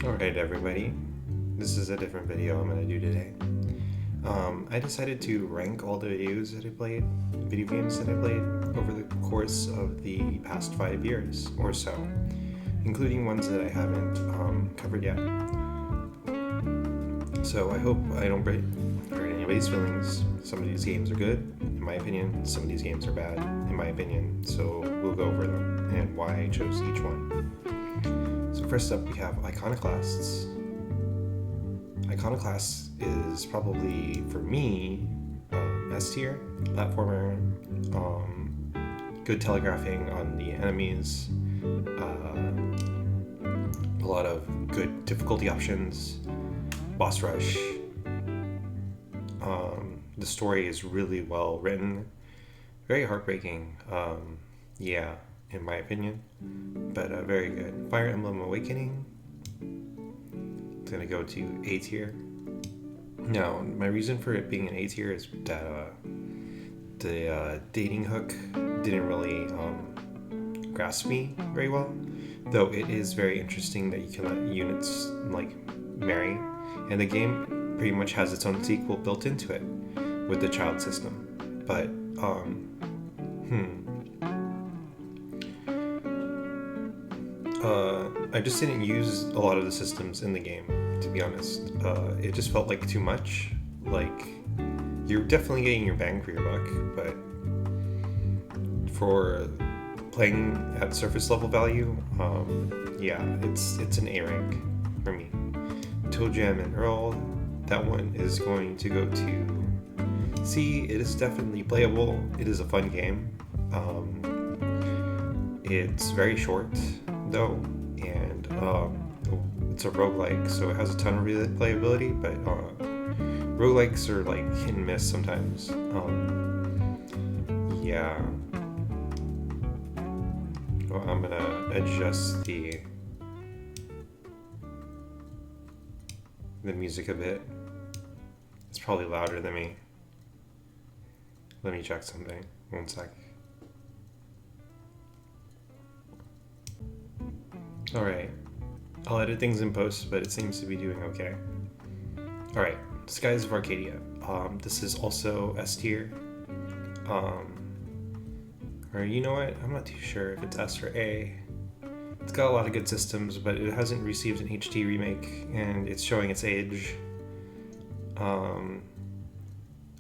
Alright everybody, this is a different video I'm going to do today. I decided to rank all the video games that I played over the course of the past 5 years or so, including ones that I haven't covered yet. So I hope I don't hurt anybody's feelings. Some of these games are good, in my opinion. Some of these games are bad, in my opinion. So we'll go over them and why I chose each one. So first up, we have Iconoclasts. Iconoclast is probably, for me, S tier platformer. Good telegraphing on the enemies. A lot of good difficulty options. Boss rush. The story is really well written. Very heartbreaking. In my opinion, but very good. Fire Emblem Awakening. It's gonna go to A tier. Now, my reason for it being an A tier is that the dating hook didn't really grasp me very well. Though it is very interesting that you can let units like marry, and the game pretty much has its own sequel built into it with the child system. But I just didn't use a lot of the systems in the game, to be honest. It just felt like too much. Like, you're definitely getting your bang for your buck, but for playing at surface level value, it's an A rank for me. Toe Jam and Earl, that one is going to go to C. It is definitely playable. It is a fun game. It's very short, though, and it's a roguelike, so it has a ton of replayability, but roguelikes are like hit and miss sometimes. Well, I'm gonna adjust the music a bit. It's probably louder than me. Let me check something. One sec. Alright, I'll edit things in post, but it seems to be doing okay. Alright, Skies of Arcadia. This is also S tier. Or you know what? I'm not too sure if it's S or A. It's got a lot of good systems, but it hasn't received an HD remake, and it's showing its age.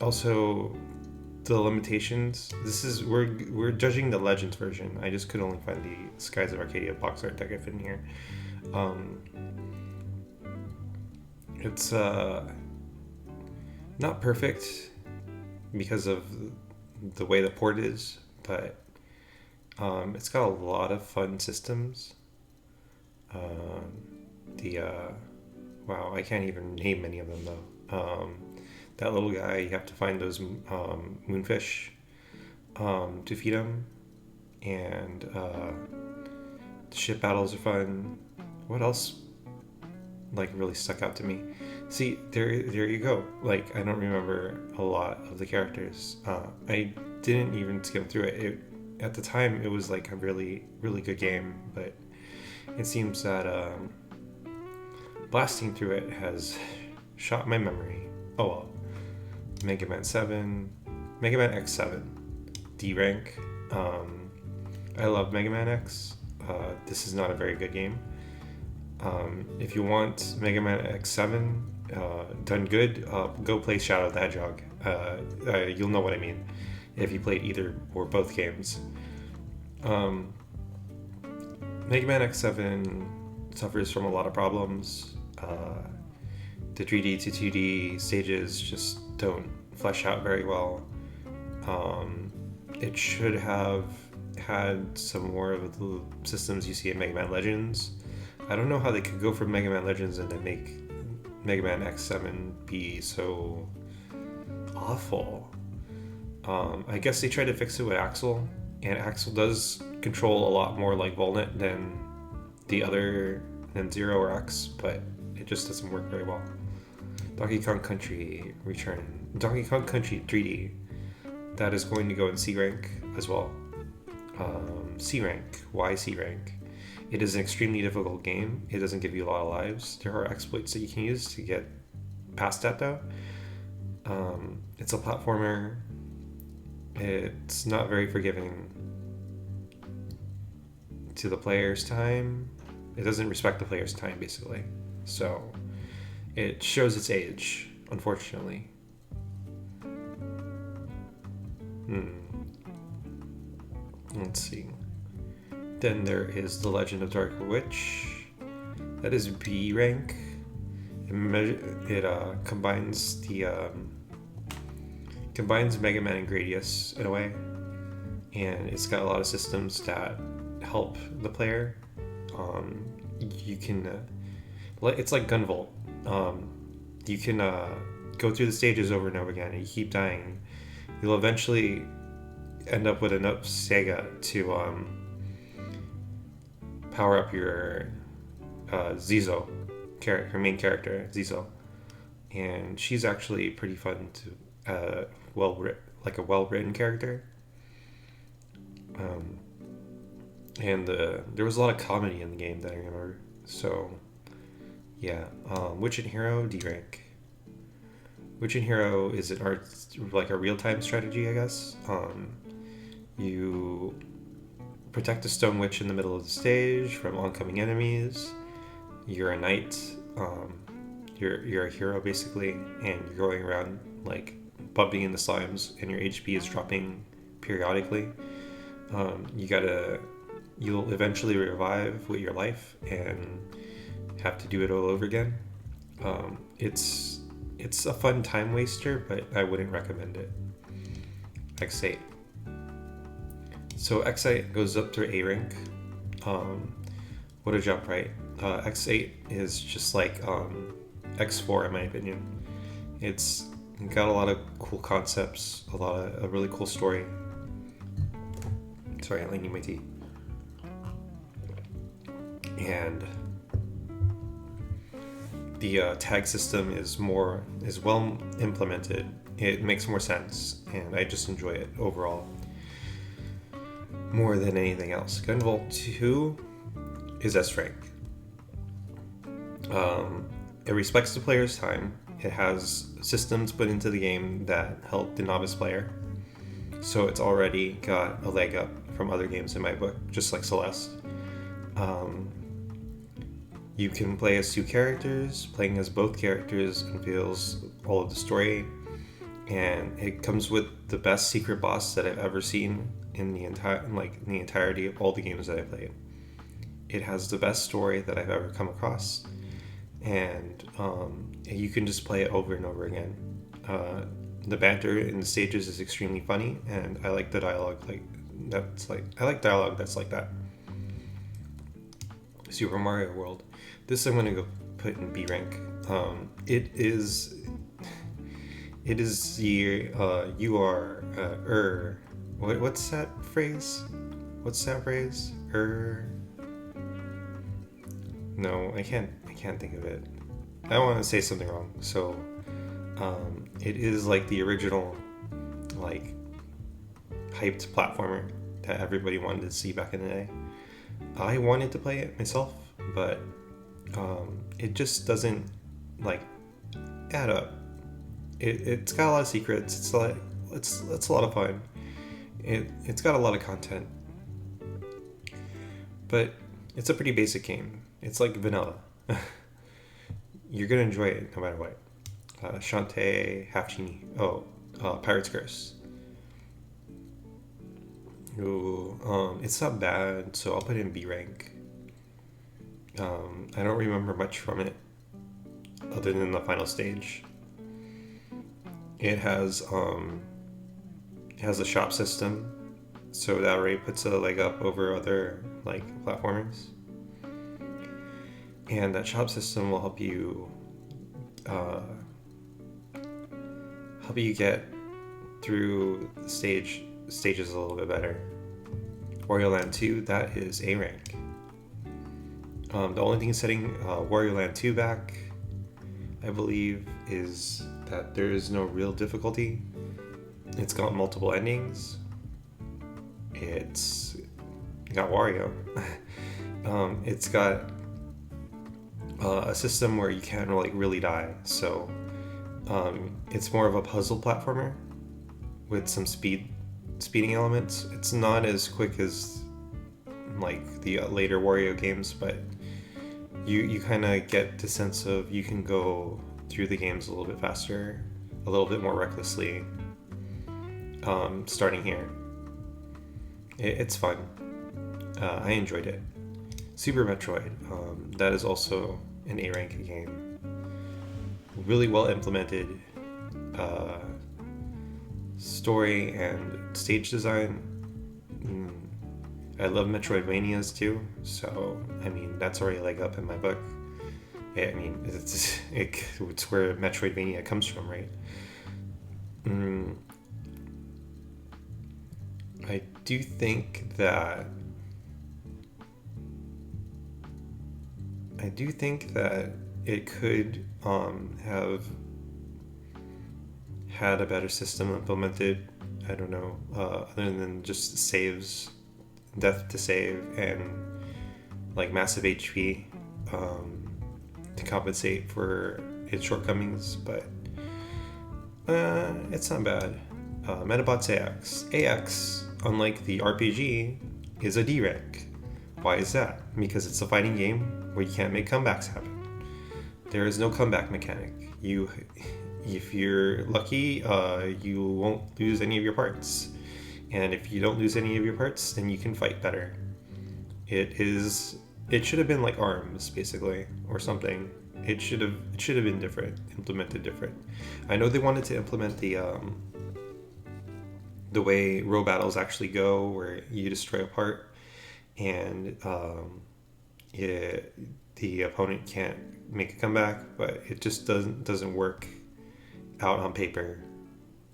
Also, the limitations. We're judging the Legends version. I just could only find the Skies of Arcadia box art that I fit in here. It's not perfect because of the way the port is, but it's got a lot of fun systems. Wow, I can't even name many of them though. That little guy, you have to find those moonfish to feed him, and the ship battles are fun. What else like really stuck out to me? See, there you go. Like, I don't remember a lot of the characters. I didn't even skim through it. At the time, it was like a really, really good game, but it seems that blasting through it has shot my memory. Oh well. Mega Man X7, D rank. I love Mega Man X. This is not a very good game. If you want Mega Man X7 done good, go play Shadow the Hedgehog. You'll know what I mean if you played either or both games. Mega Man X7 suffers from a lot of problems. The 3D to 2D stages just don't flesh out very well. It should have had some more of the systems you see in Mega Man Legends. I don't know how they could go from Mega Man Legends and then make Mega Man X7 be so awful. I guess they tried to fix it with Axel, and Axel does control a lot more like Volnit than Zero or X, but it just doesn't work very well. Donkey Kong Country Return. Donkey Kong Country 3D. That is going to go in C rank as well. C rank. Why C rank? It is an extremely difficult game. It doesn't give you a lot of lives. There are exploits that you can use to get past that though. It's a platformer. It's not very forgiving to the player's time. It doesn't respect the player's time, basically. So it shows its age, unfortunately. Let's see. Then there is The Legend of Dark Witch. That is B rank. It combines combines Mega Man and Gradius in a way, and it's got a lot of systems that help the player. You can it's like Gunvolt. You can go through the stages over and over again, and you keep dying. You'll eventually end up with enough Sega to power up your Zizo, her main character, Zizo, and she's actually pretty fun to a well-written character. And there was a lot of comedy in the game that I remember. So yeah, Witch and Hero D rank. Witch and Hero is an art, like a real-time strategy, I guess. You protect a stone witch in the middle of the stage from oncoming enemies. You're a knight. You're a hero basically, and you're going around like bumping into slimes, and your HP is dropping periodically. You'll eventually revive with your life and have to do it all over again. It's a fun time waster, but I wouldn't recommend it. X8. So X8 goes up to A rank. What a jump, right? X8 is just like X4 in my opinion. It's got a lot of cool concepts, a really cool story. Sorry, I need my tea. And the tag system is well implemented. It makes more sense, and I just enjoy it overall more than anything else. Gunvolt 2 is S rank. It respects the player's time. It has systems put into the game that help the novice player, so it's already got a leg up from other games in my book, just like Celeste. You can play as two characters. Playing as both characters unveils all of the story, and it comes with the best secret boss that I've ever seen in the entirety of all the games that I played. It has the best story that I've ever come across, and you can just play it over and over again. The banter in the stages is extremely funny, and I like the dialogue I like dialogue that's like that. Super Mario World. This I'm gonna go put in B rank. It is the you are what's that phrase? No, I can't think of it. I don't want to say something wrong. So it is like the original like hyped platformer that everybody wanted to see back in the day. I wanted to play it myself, but it just doesn't like add up. It's got a lot of secrets. It's a lot of fun. It's got a lot of content, but it's a pretty basic game. It's like vanilla. You're gonna enjoy it no matter what. Shantae, Half Genie. Pirate's Curse. Ooh, it's not bad, so I'll put it in B rank. I don't remember much from it other than the final stage. It has a shop system, so that already puts a leg up over other like platformers. And that shop system will help you get through the stages a little bit better. Wario Land 2, that is A rank. The only thing setting Wario Land 2 back, I believe, is that there is no real difficulty. It's got multiple endings. It's got Wario. It's got a system where you can't like really die, so it's more of a puzzle platformer with some speeding elements. It's not as quick as like the later Wario games, but you kind of get the sense of you can go through the games a little bit faster, a little bit more recklessly, starting here. It's fun. I enjoyed it. Super Metroid, that is also an A rank game. Really well implemented story and stage design. I love Metroidvanias too, so I mean that's already a leg up in my book. I mean it's where Metroidvania comes from, right? I do think that it could have had a better system implemented. I don't know, other than just saves, death to save, and like massive HP to compensate for its shortcomings, but it's not bad. Metabots AX. AX, unlike the RPG, is a D rank. Why is that? Because it's a fighting game where you can't make comebacks happen. There is no comeback mechanic. If you're lucky, you won't lose any of your parts. And if you don't lose any of your parts, then you can fight better. It should have been like ARMS, basically, or something. It should have been different, implemented different. I know they wanted to implement the way row battles actually go, where you destroy a part, and the opponent can't make a comeback, but it just doesn't work out on paper,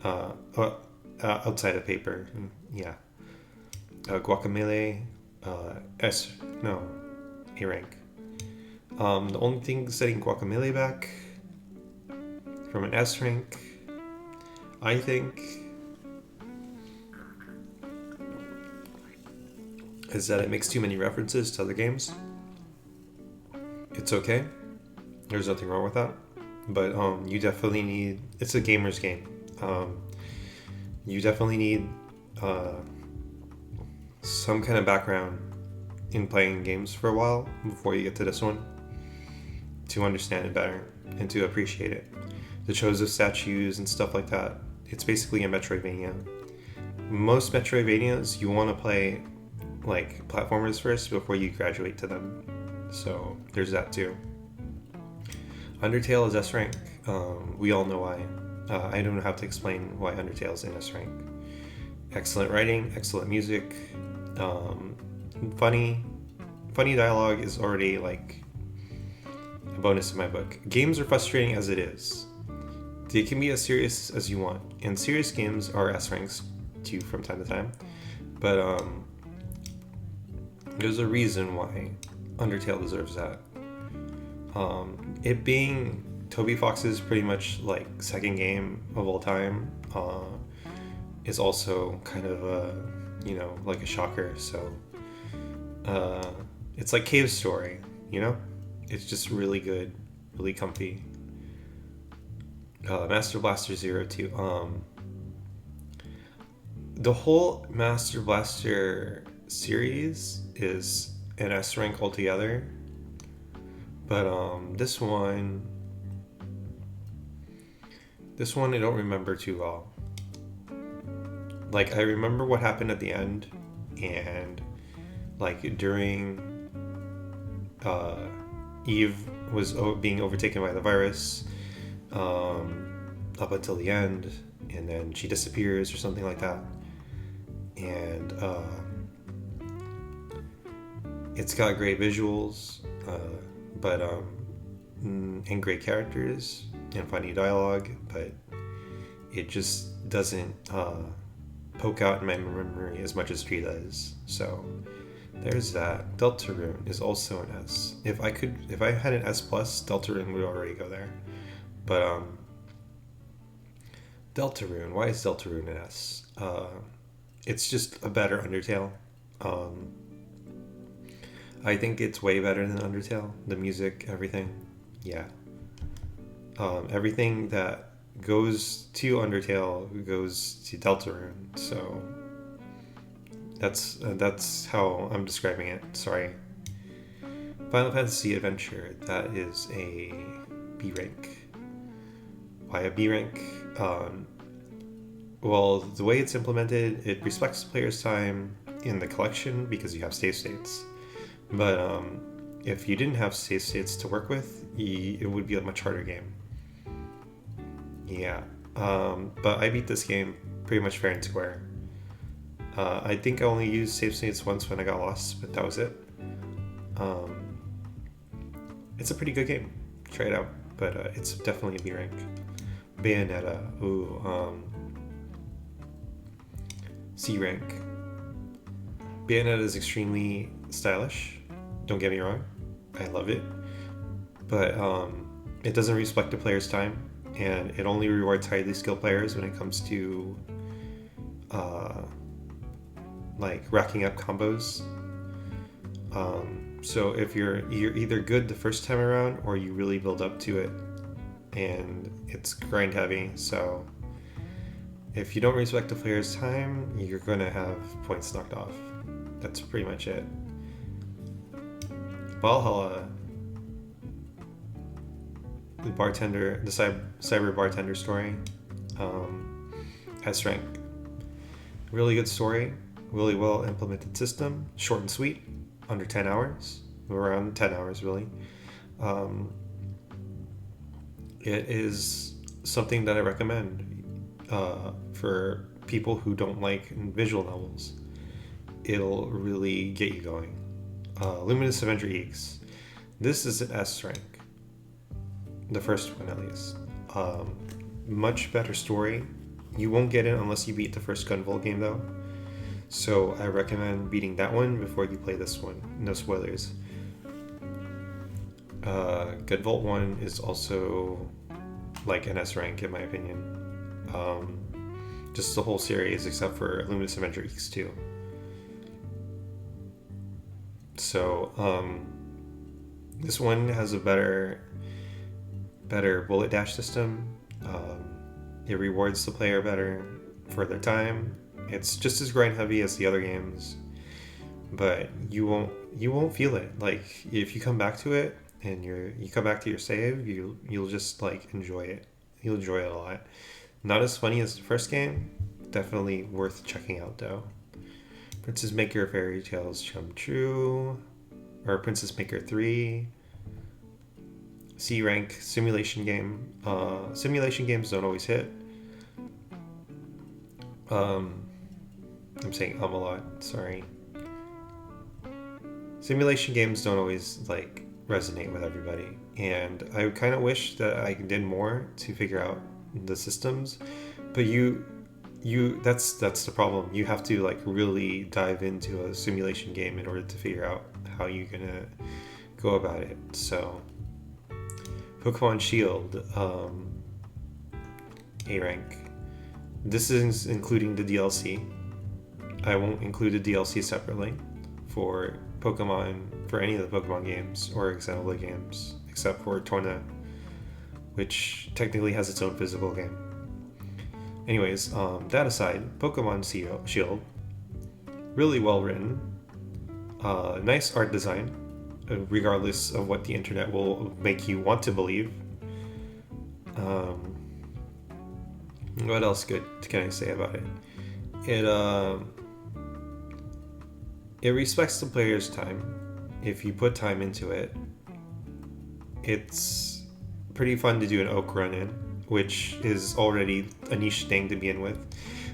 outside of paper. Yeah. Guacamelee, A rank. The only thing setting Guacamelee back from an S rank, I think, is that it makes too many references to other games. It's okay. There's nothing wrong with that. But you definitely need... It's a gamer's game. You definitely need some kind of background in playing games for a while before you get to this one to understand it better and to appreciate it. The Chozo statues and stuff like that. It's basically a Metroidvania. Most Metroidvanias, you want to play like platformers first before you graduate to them. So there's that too. Undertale is S rank. We all know why. I don't have to explain why Undertale is in S rank. Excellent writing, excellent music, funny dialogue is already like a bonus in my book. Games are frustrating as it is. They can be as serious as you want, and serious games are S ranks too from time to time. But there's a reason why Undertale deserves that. It being Toby Fox's pretty much like second game of all time is also kind of like a shocker. So it's like Cave Story, it's just really good, really comfy. Master Blaster 02. The whole Master Blaster series is an S rank altogether, but this one I don't remember too well. Like, I remember what happened at the end, and like during Eve was being overtaken by the virus, up until the end, and then she disappears or something like that. And it's got great visuals, but and great characters and funny dialogue, but it just doesn't poke out in my memory as much as 3 does. So there's that. Deltarune is also an S. If I had an S plus, Deltarune would already go there. But Deltarune, why is Deltarune an S? It's just a better Undertale. I think it's way better than Undertale. The music, everything. Yeah. Everything that goes to Undertale goes to Deltarune. So that's how I'm describing it. Sorry. Final Fantasy Adventure. That is a B rank. Why a B rank? Well, the way it's implemented, it respects the player's time in the collection because you have save states. But if you didn't have save states to work with, it would be a much harder game. Yeah. But I beat this game pretty much fair and square. I think I only used save states once when I got lost, but that was it. It's a pretty good game. Try it out, but it's definitely a B rank. Bayonetta, C rank. Bayonetta is extremely stylish. Don't get me wrong, I love it, but it doesn't respect the player's time, and it only rewards highly skilled players when it comes to like racking up combos. So if you're either good the first time around or you really build up to it, and it's grind heavy. So if you don't respect the player's time, you're gonna have points knocked off. That's pretty much it. Valhalla, the cyber bartender story, S rank. Really good story, really well implemented system, short and sweet, under 10 hours, around 10 hours really. It is something that I recommend for people who don't like visual novels. It'll really get you going. Luminous Avenger Eeks. This is an S rank. The first one, at least. Much better story. You won't get it unless you beat the first Gunvolt game, though. So I recommend beating that one before you play this one. No spoilers. Gunvolt 1 is also like an S rank, in my opinion. Just the whole series, except for Luminous Avenger Eeks 2. So this one has a better bullet dash system. It rewards the player better for their time. It's just as grind heavy as the other games, but you won't feel it. Like if you come back to it and you come back to your save, you'll just like enjoy it. You'll enjoy it a lot. Not as funny as the first game. Definitely worth checking out though. Princess Maker Fairy Tales Come True, or Princess Maker 3. C rank simulation game. Simulation games don't always hit. I'm saying a lot. Sorry. Simulation games don't always like resonate with everybody, and I kind of wish that I did more to figure out the systems. But that's the problem. You have to like really dive into a simulation game in order to figure out how you're gonna go about it. So Pokemon Shield, A rank. This is including the DLC. I won't include the DLC separately for Pokemon, for any of the Pokemon games or Xenoblade games, except for Torna, which technically has its own physical game. Anyways, that aside, Pokemon Shield, really well written, nice art design, regardless of what the internet will make you want to believe. What else good can I say about it? It respects the player's time. If you put time into it, it's pretty fun to do an Oak Run in, which is already a niche thing to begin with.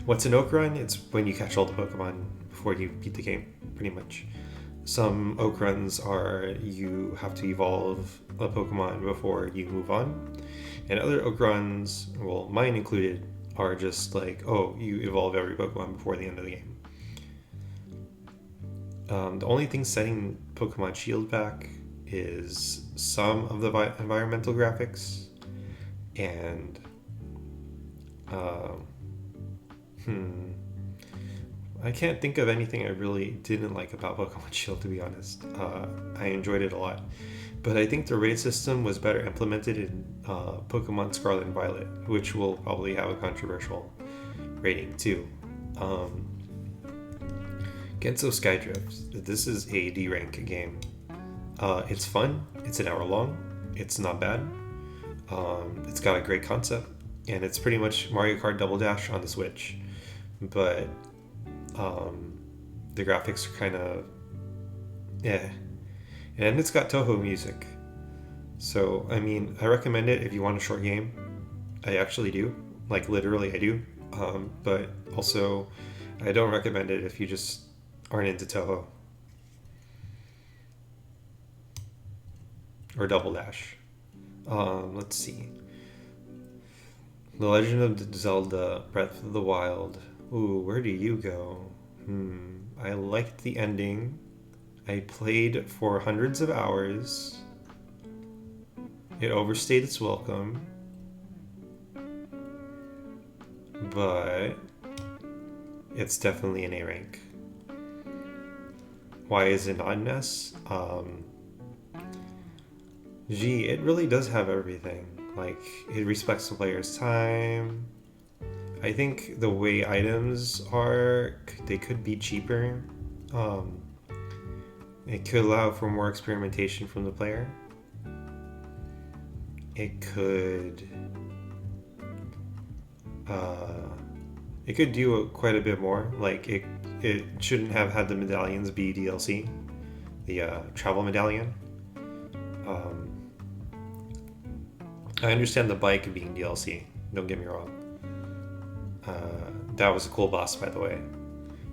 What's an Oak Run? It's when you catch all the Pokemon before you beat the game, pretty much. Some Oak Runs are you have to evolve a Pokemon before you move on. And other Oak Runs, well, mine included, are just like, oh, you evolve every Pokemon before the end of the game. The only thing setting Pokemon Shield back is some of the environmental graphics and I can't think of anything I really didn't like about Pokemon Shield, to be honest. I enjoyed it a lot. But I think the raid system was better implemented in Pokemon Scarlet and Violet, which will probably have a controversial rating too. Um, Genso Skydrift. This is a D rank game. It's fun. It's an hour long. It's not bad. It's got a great concept, and it's pretty much Mario Kart Double Dash on the Switch. But the graphics are kind of yeah, and it's got Toho music. So I mean, I recommend it if you want a short game. I actually do, like literally, I do. But also, I don't recommend it if you just aren't into Toho or Double Dash. Let's see. The Legend of Zelda: Breath of the Wild. Ooh, where do you go? I liked the ending. I played for hundreds of hours. It overstayed its welcome. But it's definitely an A rank. Why is it not an S? It really does have everything. Like, it respects the player's time. I think the way items are, they could be cheaper. It could allow for more experimentation from the player. It could do quite a bit more. Like, it shouldn't have had the medallions be DLC, the travel medallion. I understand the bike being DLC, don't get me wrong. That was a cool boss, by the way.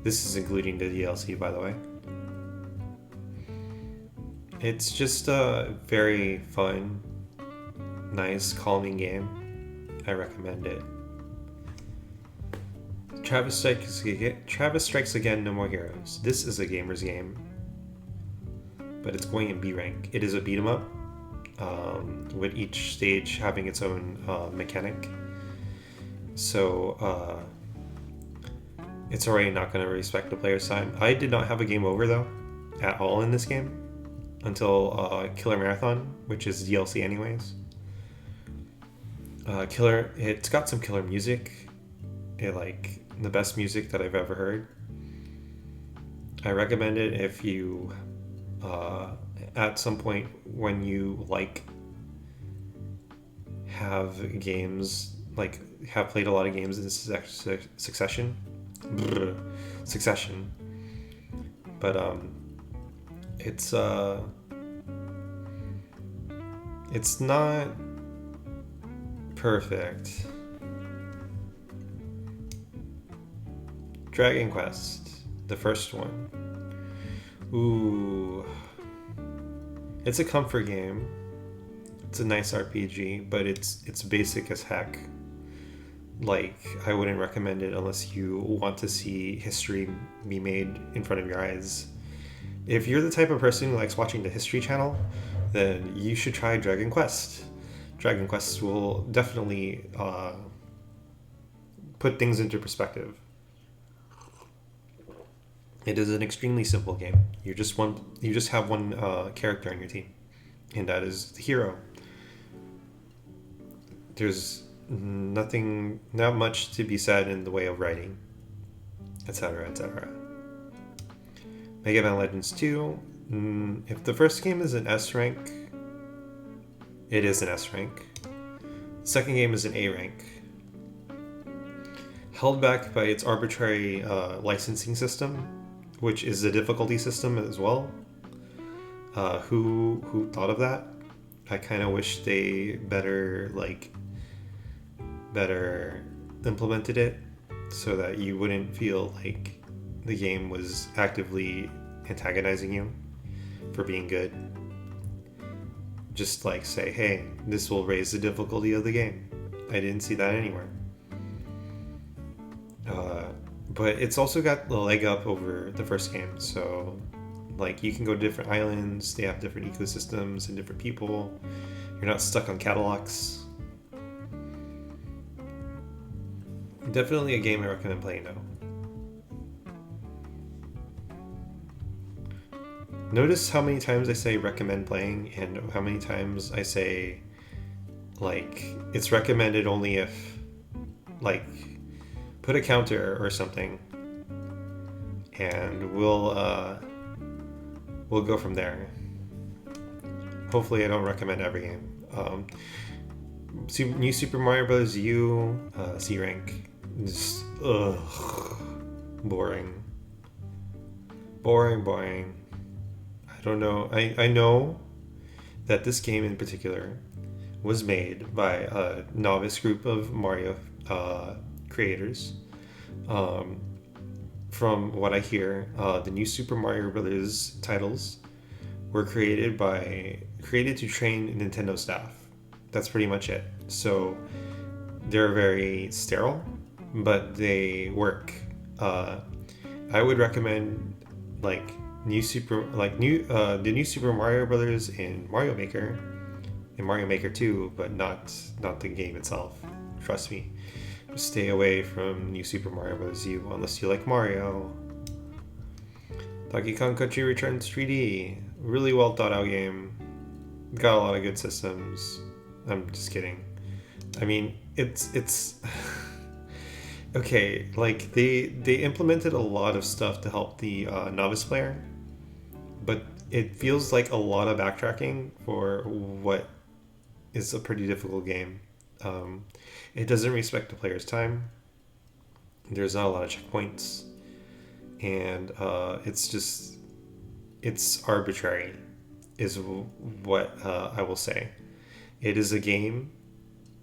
This is including the DLC, by the way. It's just a very fun, nice, calming game. I recommend it. Travis Strikes Again, No More Heroes. This is a gamer's game, but it's going in B rank. It is a beat 'em up, with each stage having its own mechanic. So it's already not going to respect the player's time. I did not have a game over though, at all in this game, until Killer Marathon, which is DLC anyways. It's got some killer music. Like the best music that I've ever heard. I recommend it if you, at some point when you have games, have played a lot of games in succession. But it's not perfect. Dragon Quest, the first one. Ooh. It's a comfort game. It's a nice RPG, but it's basic as heck. I wouldn't recommend it unless you want to see history be made in front of your eyes. If you're the type of person who likes watching the History Channel, then you should try Dragon Quest. Dragon Quest will definitely put things into perspective. It is an extremely simple game. You just have one character on your team, and that is the hero. There's not much to be said in the way of writing, etc., etc. Mega Man Legends 2. If the first game is an S rank, it is an S rank. The second game is an A rank. Held back by its arbitrary licensing system, which is a difficulty system as well. Who thought of that? I kind of wish they better implemented it so that you wouldn't feel like the game was actively antagonizing you for being good. Just say, hey, this will raise the difficulty of the game. I didn't see that anywhere. But it's also got the leg up over the first game, so you can go to different islands, they have different ecosystems and different people. You're not stuck on catalogs. Definitely a game I recommend playing though. Notice how many times I say recommend playing and how many times I say, like, it's recommended only if, like, put a counter or something, and we'll go from there. Hopefully I don't recommend every game. New Super Mario Bros. U, C rank, just boring. I don't know. I know that this game in particular was made by a novice group of Mario creators. From what I hear, the new Super Mario Bros. Titles were created to train Nintendo staff. That's pretty much it. So they're very sterile, but they work. I would recommend the new Super Mario Brothers in Mario Maker, and Mario Maker 2, but not the game itself. Trust me. Stay away from New Super Mario Bros. U unless you like Mario. Donkey Kong Country Returns 3D. Really well thought out game. Got a lot of good systems. I'm just kidding. I mean, it's okay. Like they implemented a lot of stuff to help the novice player, but it feels like a lot of backtracking for what is a pretty difficult game. It doesn't respect the player's time. There's not a lot of checkpoints, and it's arbitrary, is what I will say. It is a game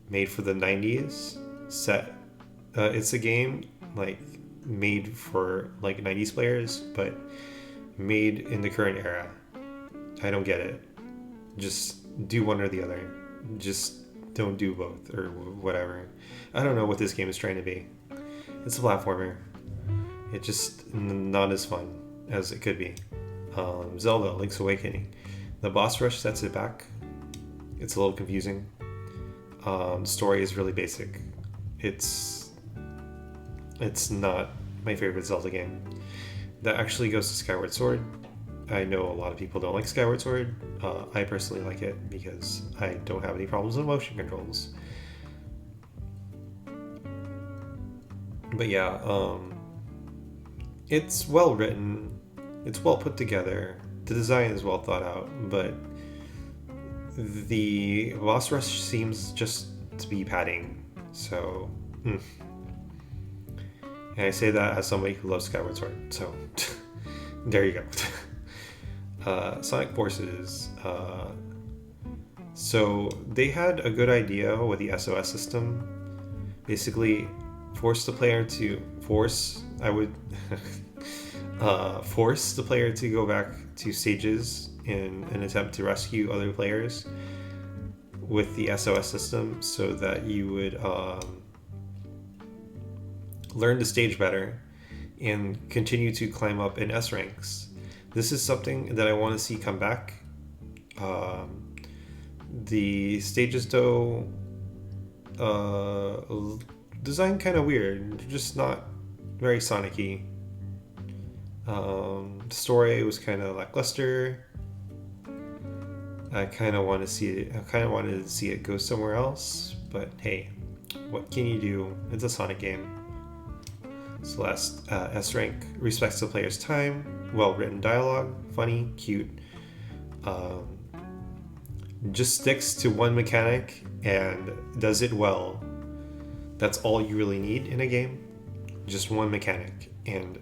made for the 90s set. It's a game made for 90s players, but made in the current era. I don't get it. Just do one or the other. Just don't do both or whatever. I don't know what this game is trying to be. It's a platformer. It's just not as fun as it could be. Zelda Link's Awakening. The boss rush sets it back. It's a little confusing. The story is really basic. It's not my favorite Zelda game. That actually goes to Skyward Sword. I know a lot of people don't like Skyward Sword. I personally like it because I don't have any problems with motion controls. But yeah, it's well written, it's well put together, the design is well thought out, but the boss rush seems just to be padding. So, and I say that as somebody who loves Skyward Sword. So, there you go. Sonic Forces. So they had a good idea with the SOS system. Basically, force the player to go back to stages in an attempt to rescue other players with the SOS system, so that you would learn the stage better and continue to climb up in S ranks. This is something that I want to see come back. The stages, though, design kind of weird, just not very Sonic-y. The story was kind of lackluster. I kind of wanted to see it go somewhere else, but hey, what can you do? It's a Sonic game. Celeste, S rank, respects the player's time, well-written dialogue, funny, cute. Just sticks to one mechanic and does it well. That's all you really need in a game. Just one mechanic, and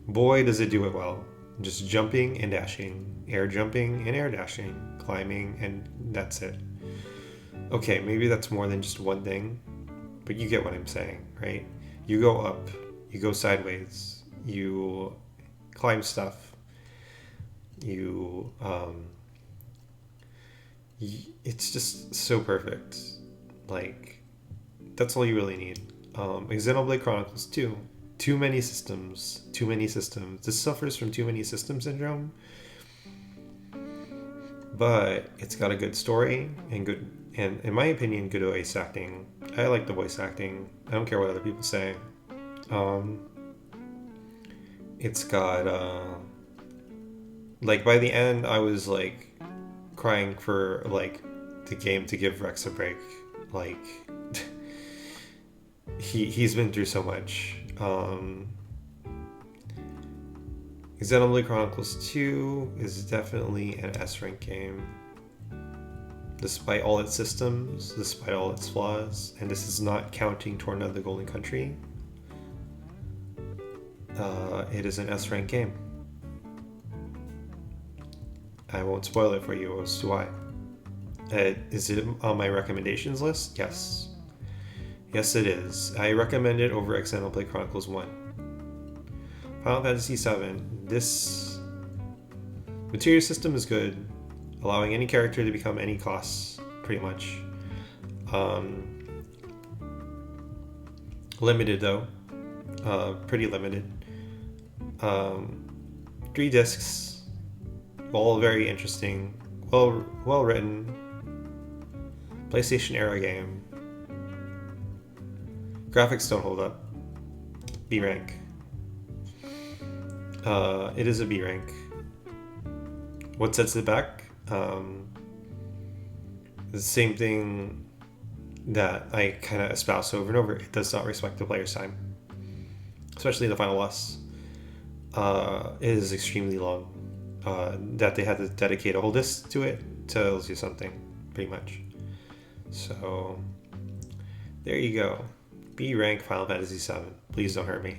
boy does it do it well. Just jumping and dashing, air jumping and air dashing, climbing, and that's it. Okay, maybe that's more than just one thing, but you get what I'm saying, right? You go up, you go sideways, you climb stuff, it's just so perfect. That's all you really need. Xenoblade Chronicles 2. Too many systems. This suffers from too many system syndrome. But it's got a good story and in my opinion, good voice acting. I like the voice acting. I don't care what other people say. It's got Like by the end, I was like crying for like the game to give Rex a break. Like he's been through so much. Xenoblade Chronicles 2 is definitely an S rank game. Despite all its systems, despite all its flaws, and this is not counting Torna the Golden Country, it is an S rank game. I won't spoil it for you as to why. Is it on my recommendations list? Yes. Yes, it is. I recommend it over Xenoblade Chronicles 1. Final Fantasy VII. This material system is good, allowing any character to become any class, pretty much. Limited though. Pretty limited. 3 discs, all very interesting, well written, PlayStation era game. Graphics don't hold up. B rank. It is a B rank. What sets it back? The same thing that I kind of espouse over and over. It does not respect the player's time, especially the final boss. It is extremely long. That they had to dedicate a whole disc to it tells you something, pretty much. So there you go. B rank Final Fantasy VII. Please don't hurt me.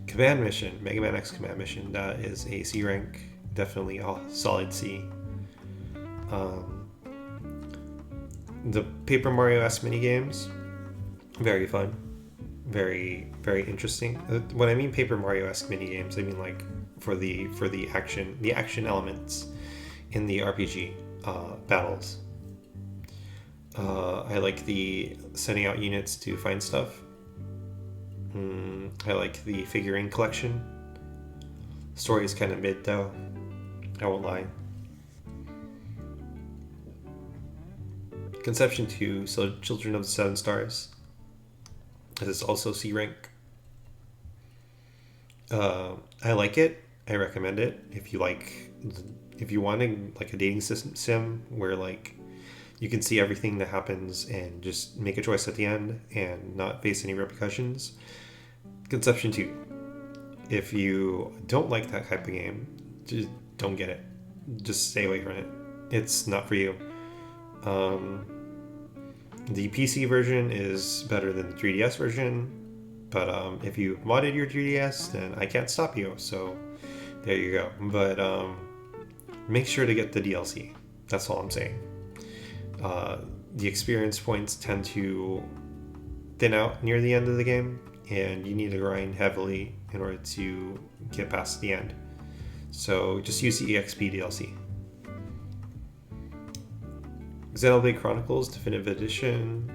Command Mission, Mega Man X Command Mission. That is a C rank. Definitely a solid C. The Paper Mario-esque minigames, very fun, very interesting. When I mean Paper Mario-esque minigames, I mean like for the action elements in the RPG battles. I like the sending out units to find stuff. I like the figurine collection. Story is kind of mid though, I won't lie. Conception 2, so Children of the Seven Stars. This is also C rank. I like it. I recommend it. If you want like a dating sim where like you can see everything that happens and just make a choice at the end and not face any repercussions. Conception 2. If you don't like that type of game, just don't get it. Just stay away from it. It's not for you. The PC version is better than the 3DS version, but if you modded your 3DS, then I can't stop you, so there you go. But make sure to get the DLC. That's all I'm saying. The experience points tend to thin out near the end of the game, and you need to grind heavily in order to get past the end. So just use the EXP DLC. Xenoblade Chronicles Definitive Edition.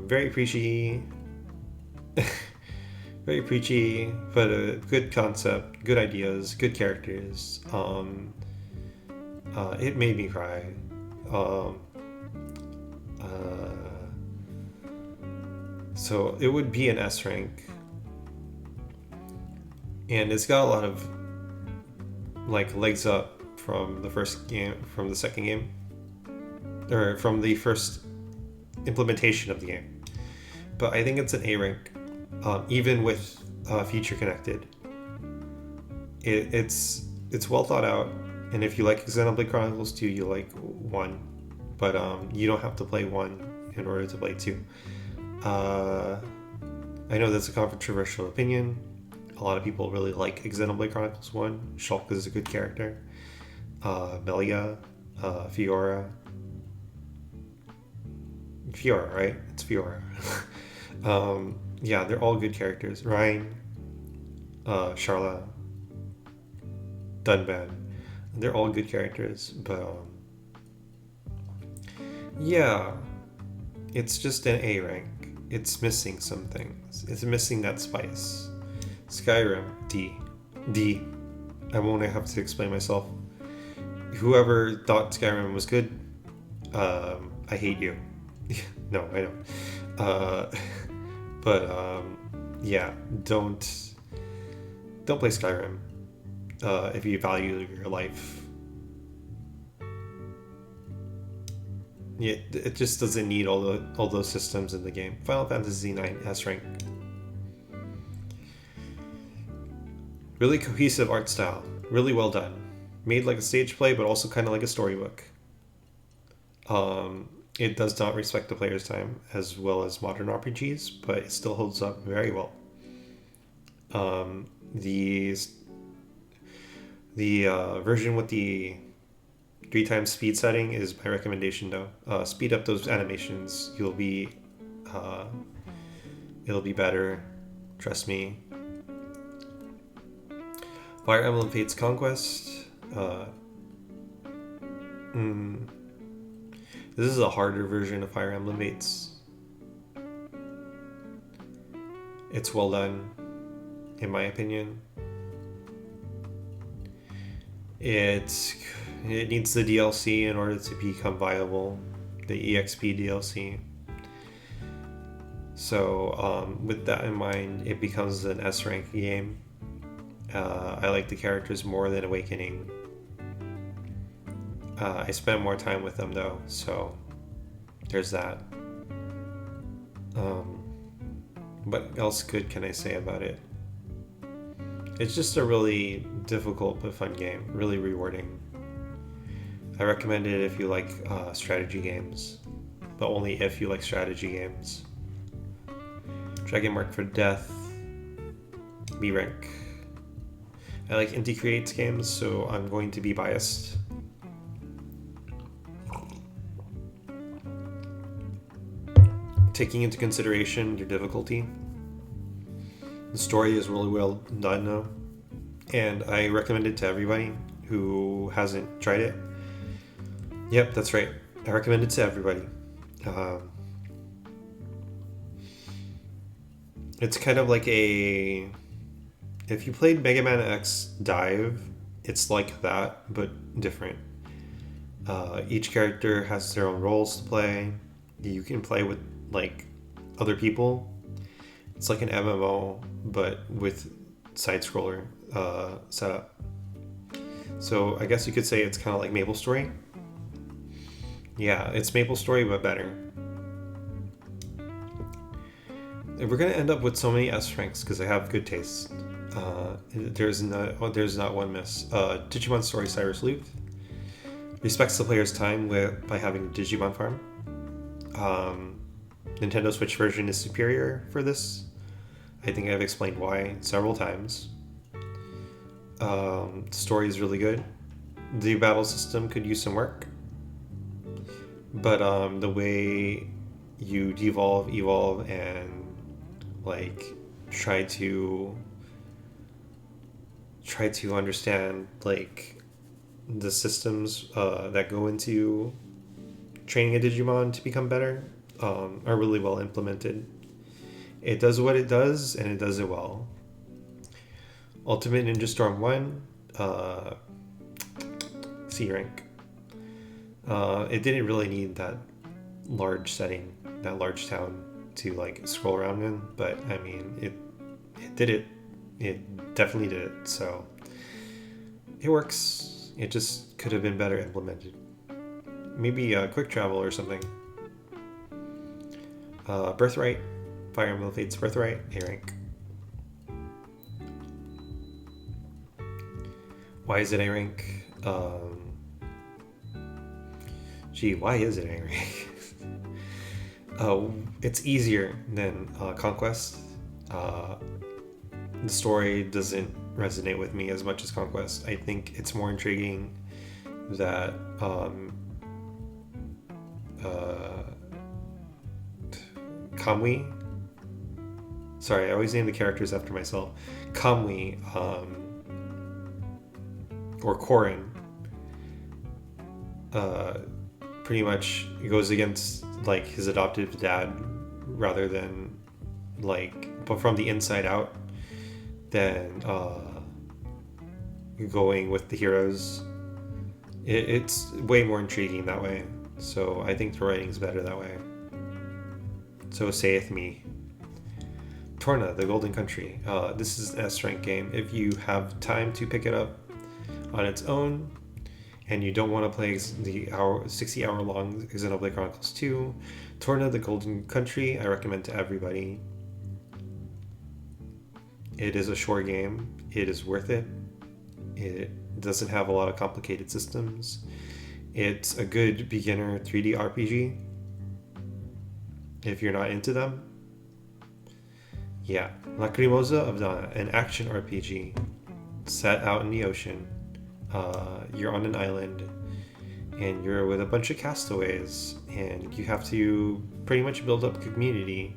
Very preachy. Very preachy, but a good concept, good ideas, good characters. It made me cry. So it would be an S rank. And it's got a lot of like legs up from the first game, from the second game, or from the first implementation of the game. But I think it's an A rank, even with feature connected. It's well thought out, and if you like Xenoblade Chronicles 2, you like 1, but you don't have to play 1 in order to play 2. I know that's a controversial opinion. A lot of people really like Xenoblade Chronicles 1. Shulk is a good character. Melia, Fiora, right? It's Fiora. Yeah, they're all good characters. Ryan, Charla, Dunban, they're all good characters. But yeah, it's just an A rank. It's missing some things. It's missing that spice. Skyrim, D. I won't have to explain myself. Whoever thought Skyrim was good, I hate you. No, I don't. But yeah, don't play Skyrim. if you value your life. Yeah, it just doesn't need all those systems in the game. Final Fantasy IX S rank. Really cohesive art style. Really well done. Made like a stage play, but also kind of like a storybook. It does not respect the player's time as well as modern RPGs, but it still holds up very well. The version with the 3x speed setting is my recommendation though. Speed up those animations. It'll be better. Trust me. Fire Emblem Fates Conquest. This is a harder version of Fire Emblem Fates. It's well done, in my opinion. It needs the DLC in order to become viable, the EXP DLC. So with that in mind, it becomes an S rank game. I like the characters more than Awakening. I spent more time with them though, so there's that. What else good can I say about it? It's just a really difficult but fun game, really rewarding. I recommend it if you like strategy games, but only if you like strategy games. Dragon Mark for Death, B rank. I like indie creates games, so I'm going to be biased. Taking into consideration your difficulty. The story is really well done though, and I recommend it to everybody who hasn't tried it. Yep, that's right. I recommend it to everybody. It's kind of like if you played Mega Man X Dive, it's like that, but different. Each character has their own roles to play. You can play with like other people. It's like an MMO, but with side-scroller setup. So I guess you could say it's kind of like MapleStory. Yeah, it's MapleStory, but better. We're gonna end up with so many S ranks because I have good taste. There's not one miss. Digimon Story Cyrus Luth respects the player's time by having a Digimon farm. Nintendo Switch version is superior for this. I think I've explained why several times. The story is really good. The battle system could use some work, but the way you evolve, and like try to understand like the systems that go into training a Digimon to become better are really well implemented. It does what it does, and it does it well. Ultimate Ninja Storm 1, C rank. It didn't really need that large setting, that large town to like scroll around in, but I mean, it did it. It definitely did it, so it works. It just could have been better implemented. Maybe quick travel or something. Birthright, Fire Emblem Fates Birthright, A rank. Why is it A rank? Why is it A rank? It's easier than Conquest. The story doesn't resonate with me as much as Conquest. I think it's more intriguing that Kamui. Sorry, I always name the characters after myself. Kamui, or Korin, pretty much goes against like his adoptive dad rather than but from the inside out than going with the heroes. It's way more intriguing that way. So I think the writing's better that way. So saith me. Torna, the Golden Country. This is an S rank game. If you have time to pick it up, on its own, and you don't want to play the 60-hour long Xenoblade Chronicles 2, Torna of the Golden Country, I recommend to everybody. It is a short game. It is worth it. It doesn't have a lot of complicated systems. It's a good beginner 3D RPG if you're not into them. Yeah, Lacrimosa of Dana, an action RPG set out in the ocean. You're on an island and you're with a bunch of castaways, and you have to pretty much build up a community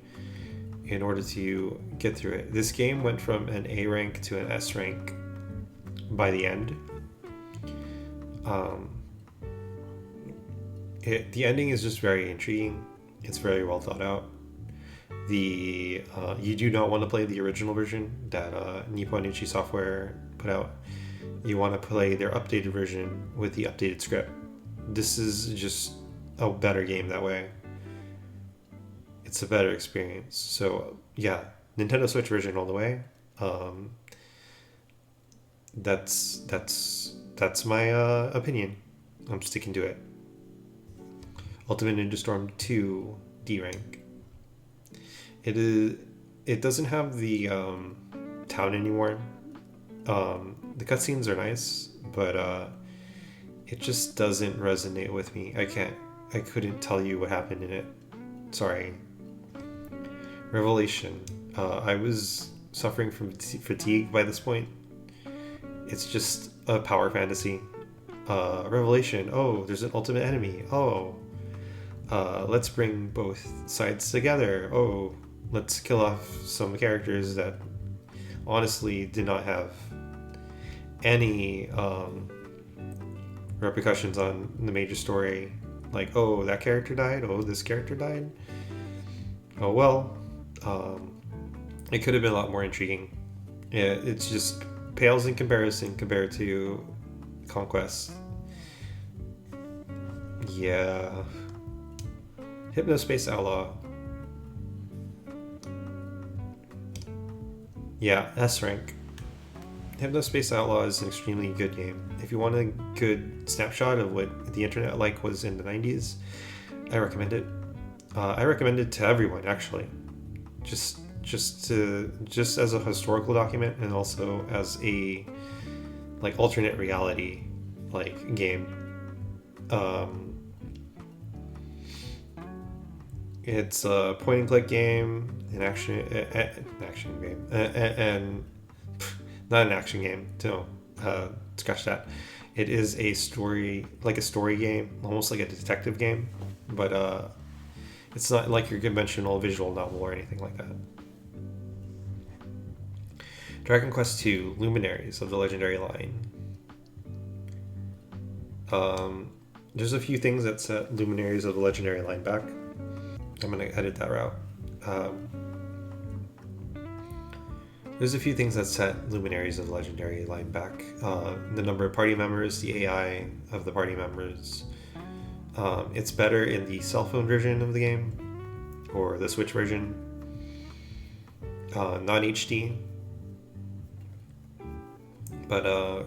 in order to get through it. This game went from an A rank to an S rank by the end. The ending is just very intriguing. It's very well thought out. You do not want to play the original version that Nippon Ichi Software put out. You want to play their updated version with the updated script. This is just a better game that way. It's a better experience. So yeah, Nintendo Switch version all the way. That's my opinion. I'm sticking to it. Ultimate Ninja Storm 2 D rank. It doesn't have the town anymore. The cutscenes are nice, but it just doesn't resonate with me. I couldn't tell you what happened in it. Sorry. Revelation. I was suffering from fatigue by this point. It's just a power fantasy. Revelation. Oh, there's an ultimate enemy. Oh. Let's bring both sides together. Oh, let's kill off some characters that honestly did not have any repercussions on the major story. Like, oh, that character died. Oh, this character died. Oh, well. It could have been a lot more intriguing. It's just pales in comparison compared to Conquest. Yeah. Hypnospace Outlaw. Yeah, S rank. Hypnospace Outlaw is an extremely good game. If you want a good snapshot of what the internet like was in the 90s, I recommend it. I recommend it to everyone, actually. Just as a historical document, and also as a like alternate reality like game. It's a point and click game, an action game, and not an action game. No, scratch that. It is a story game, almost like a detective game, but it's not like your conventional visual novel or anything like that. Dragon Quest II: Luminaries of the Legendary Line. There's a few things that set Luminaries of the Legendary Line back. I'm going to edit that route. There's a few things that set Luminaries of the Legendary Line back. The number of party members, the AI of the party members. It's better in the cell phone version of the game, or the Switch version. Non-HD. But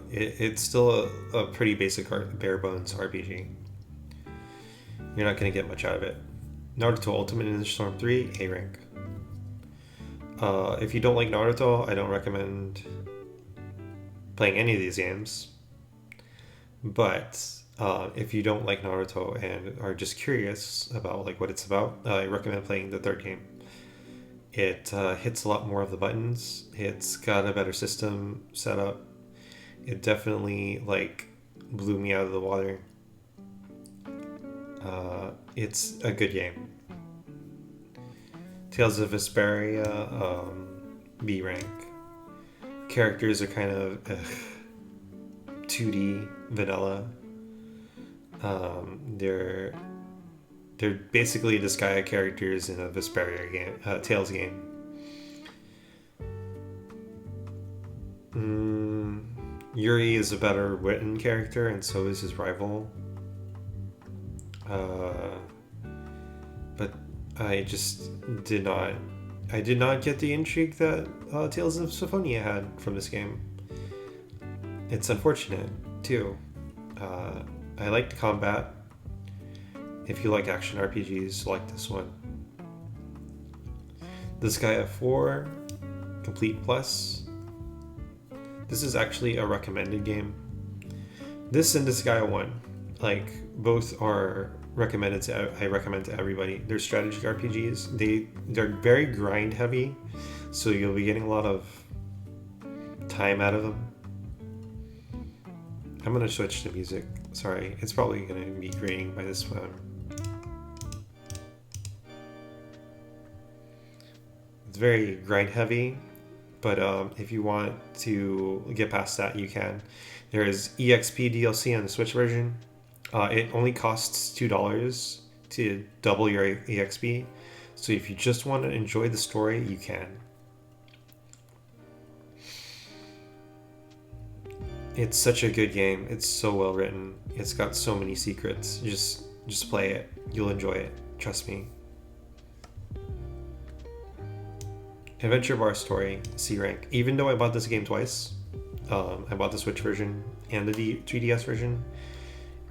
it's still a pretty basic bare bones RPG. You're not going to get much out of it. Naruto Ultimate Ninja Storm 3, A rank. If you don't like Naruto, I don't recommend playing any of these games. But if you don't like Naruto and are just curious about like what it's about, I recommend playing the third game. It hits a lot more of the buttons. It's got a better system set up. It definitely like blew me out of the water. It's a good game. Tales of Vesperia, B rank. Characters are kind of 2D vanilla. They're basically Disgaea characters in a Vesperia game, Tales game. Yuri is a better written character, and so is his rival. But I just did not get the intrigue that Tales of Symphonia had from this game. It's unfortunate. too. I like the combat. If you like action RPGs, like this one. This guy at 4, Complete Plus. This is actually a recommended game. This and this guy 1, like both are recommended to. I recommend to everybody. They're strategy RPGs. They're very grind heavy, so you'll be getting a lot of time out of them. I'm gonna switch to music. Sorry, it's probably gonna be grating by this phone. It's very grind heavy, but if you want to get past that, you can. There is EXP DLC on the Switch version. It only costs $2 to double your EXP. So if you just want to enjoy the story, you can. It's such a good game. It's so well written. It's got so many secrets. Just play it. You'll enjoy it. Trust me. Adventure Bar Story, C rank. Even though I bought this game twice, I bought the Switch version and the 3DS version.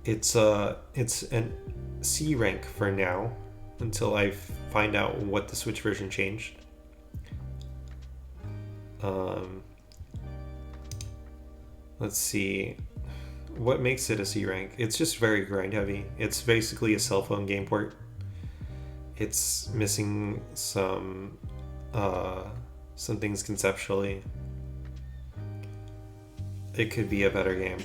It's an C rank for now until I find out what the Switch version changed. Let's see, what makes it a C rank? It's just very grind heavy. It's basically a cell phone game port. It's missing some things conceptually. It could be a better game.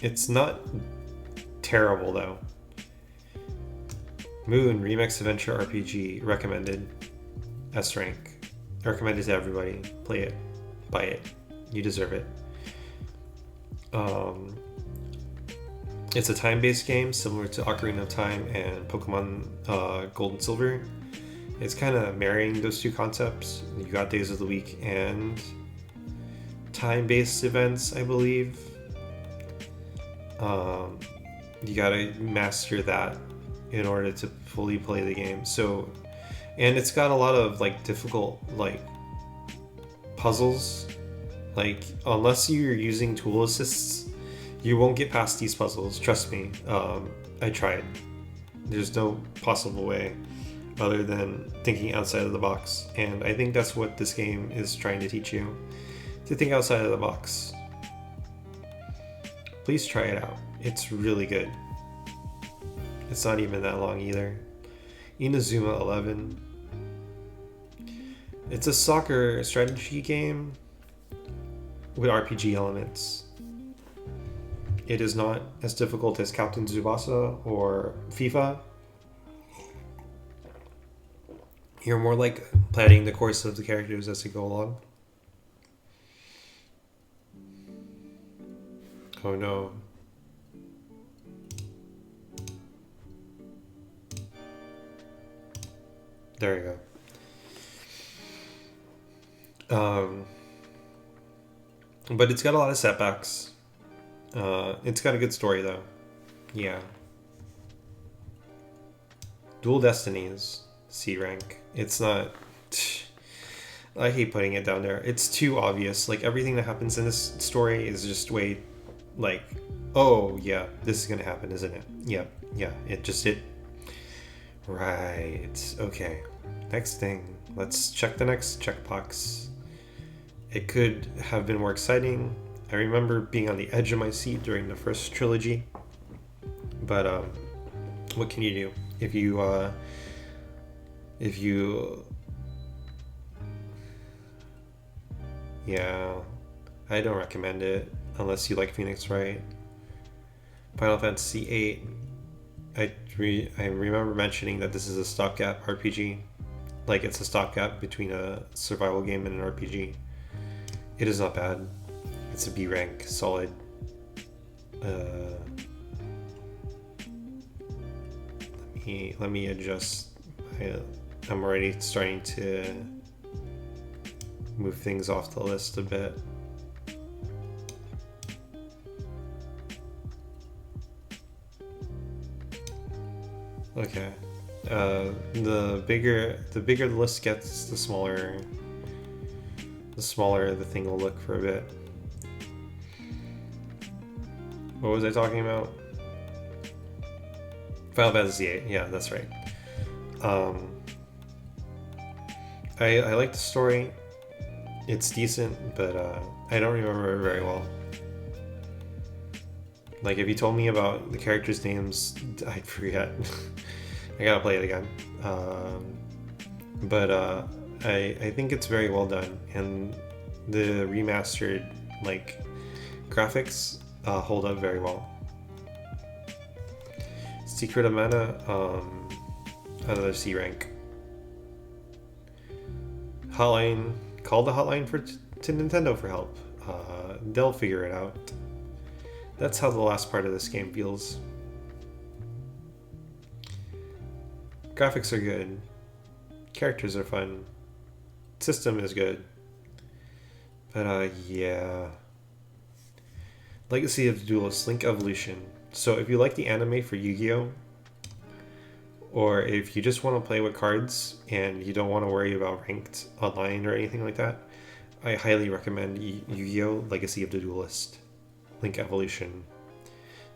It's not terrible though. Moon Remix Adventure RPG, recommended, S rank. Recommended to everybody. Play it, buy it. You deserve it. It's a time-based game similar to Ocarina of Time and Pokemon Gold and Silver. It's kind of marrying those two concepts. You got days of the week and time-based events, I believe. You gotta master that in order to fully play the game. So, and it's got a lot of like difficult like puzzles. Like unless you're using tool assists, you won't get past these puzzles. Trust me. I tried. There's no possible way other than thinking outside of the box, and I think that's what this game is trying to teach you, to think outside of the box. Please try it out. It's really good. It's not even that long either. Inazuma 11. It's a soccer strategy game with RPG elements. It is not as difficult as Captain Tsubasa or FIFA. You're more like planning the course of the characters as they go along. Oh no. There you go. But it's got a lot of setbacks. It's got a good story though. Yeah. Dual Destinies, C rank. It's not... I hate putting it down there. It's too obvious. Like everything that happens in this story is just way like, oh yeah, this is gonna happen, isn't it? Yeah, it just did. Right, okay. Next thing. Let's check the next checkbox. It could have been more exciting. I remember being on the edge of my seat during the first trilogy. But what can you do? If you yeah, I don't recommend it unless you like Phoenix Wright. Final Fantasy VIII. I remember mentioning that this is a stopgap RPG. Like it's a stopgap between a survival game and an RPG. It is not bad. It's a B rank, solid. Let me adjust. I'm already starting to move things off the list a bit. Okay. The bigger the list gets, the smaller the smaller the thing will look for a bit. What was I talking about? Final Fantasy VIII. Yeah, that's right. I like the story. It's decent, but I don't remember it very well. Like, if you told me about the characters' names, I'd forget. I gotta play it again. But I think it's very well done, and the remastered like graphics hold up very well. Secret of Mana, another C rank. Hotline, call the hotline to Nintendo for help. They'll figure it out. That's how the last part of this game feels. Graphics are good. Characters are fun. System is good. But yeah. Legacy of the Duelist, Link Evolution. So if you like the anime for Yu-Gi-Oh! Or if you just want to play with cards and you don't want to worry about ranked online or anything like that, I highly recommend Yu-Gi-Oh! Legacy of the Duelist, Link Evolution.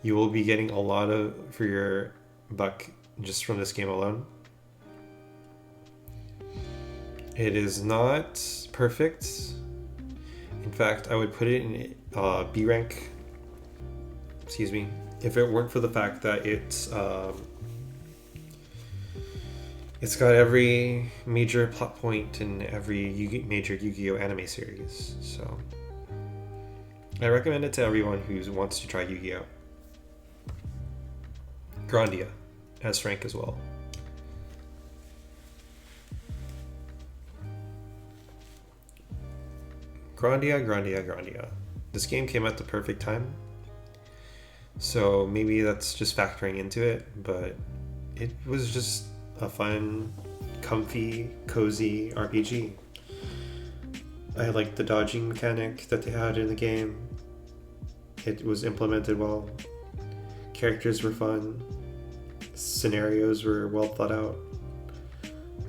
You will be getting a lot for your buck just from this game alone. It is not perfect. In fact, I would put it in B rank. Excuse me. If it weren't for the fact that it's got every major plot point in every major Yu-Gi-Oh! Anime series. So I recommend it to everyone who wants to try Yu-Gi-Oh! Grandia, S rank as well. Grandia. This game came at the perfect time. So maybe that's just factoring into it, but it was just a fun, comfy, cozy RPG. I liked the dodging mechanic that they had in the game. It was implemented well. Characters were fun. Scenarios were well thought out.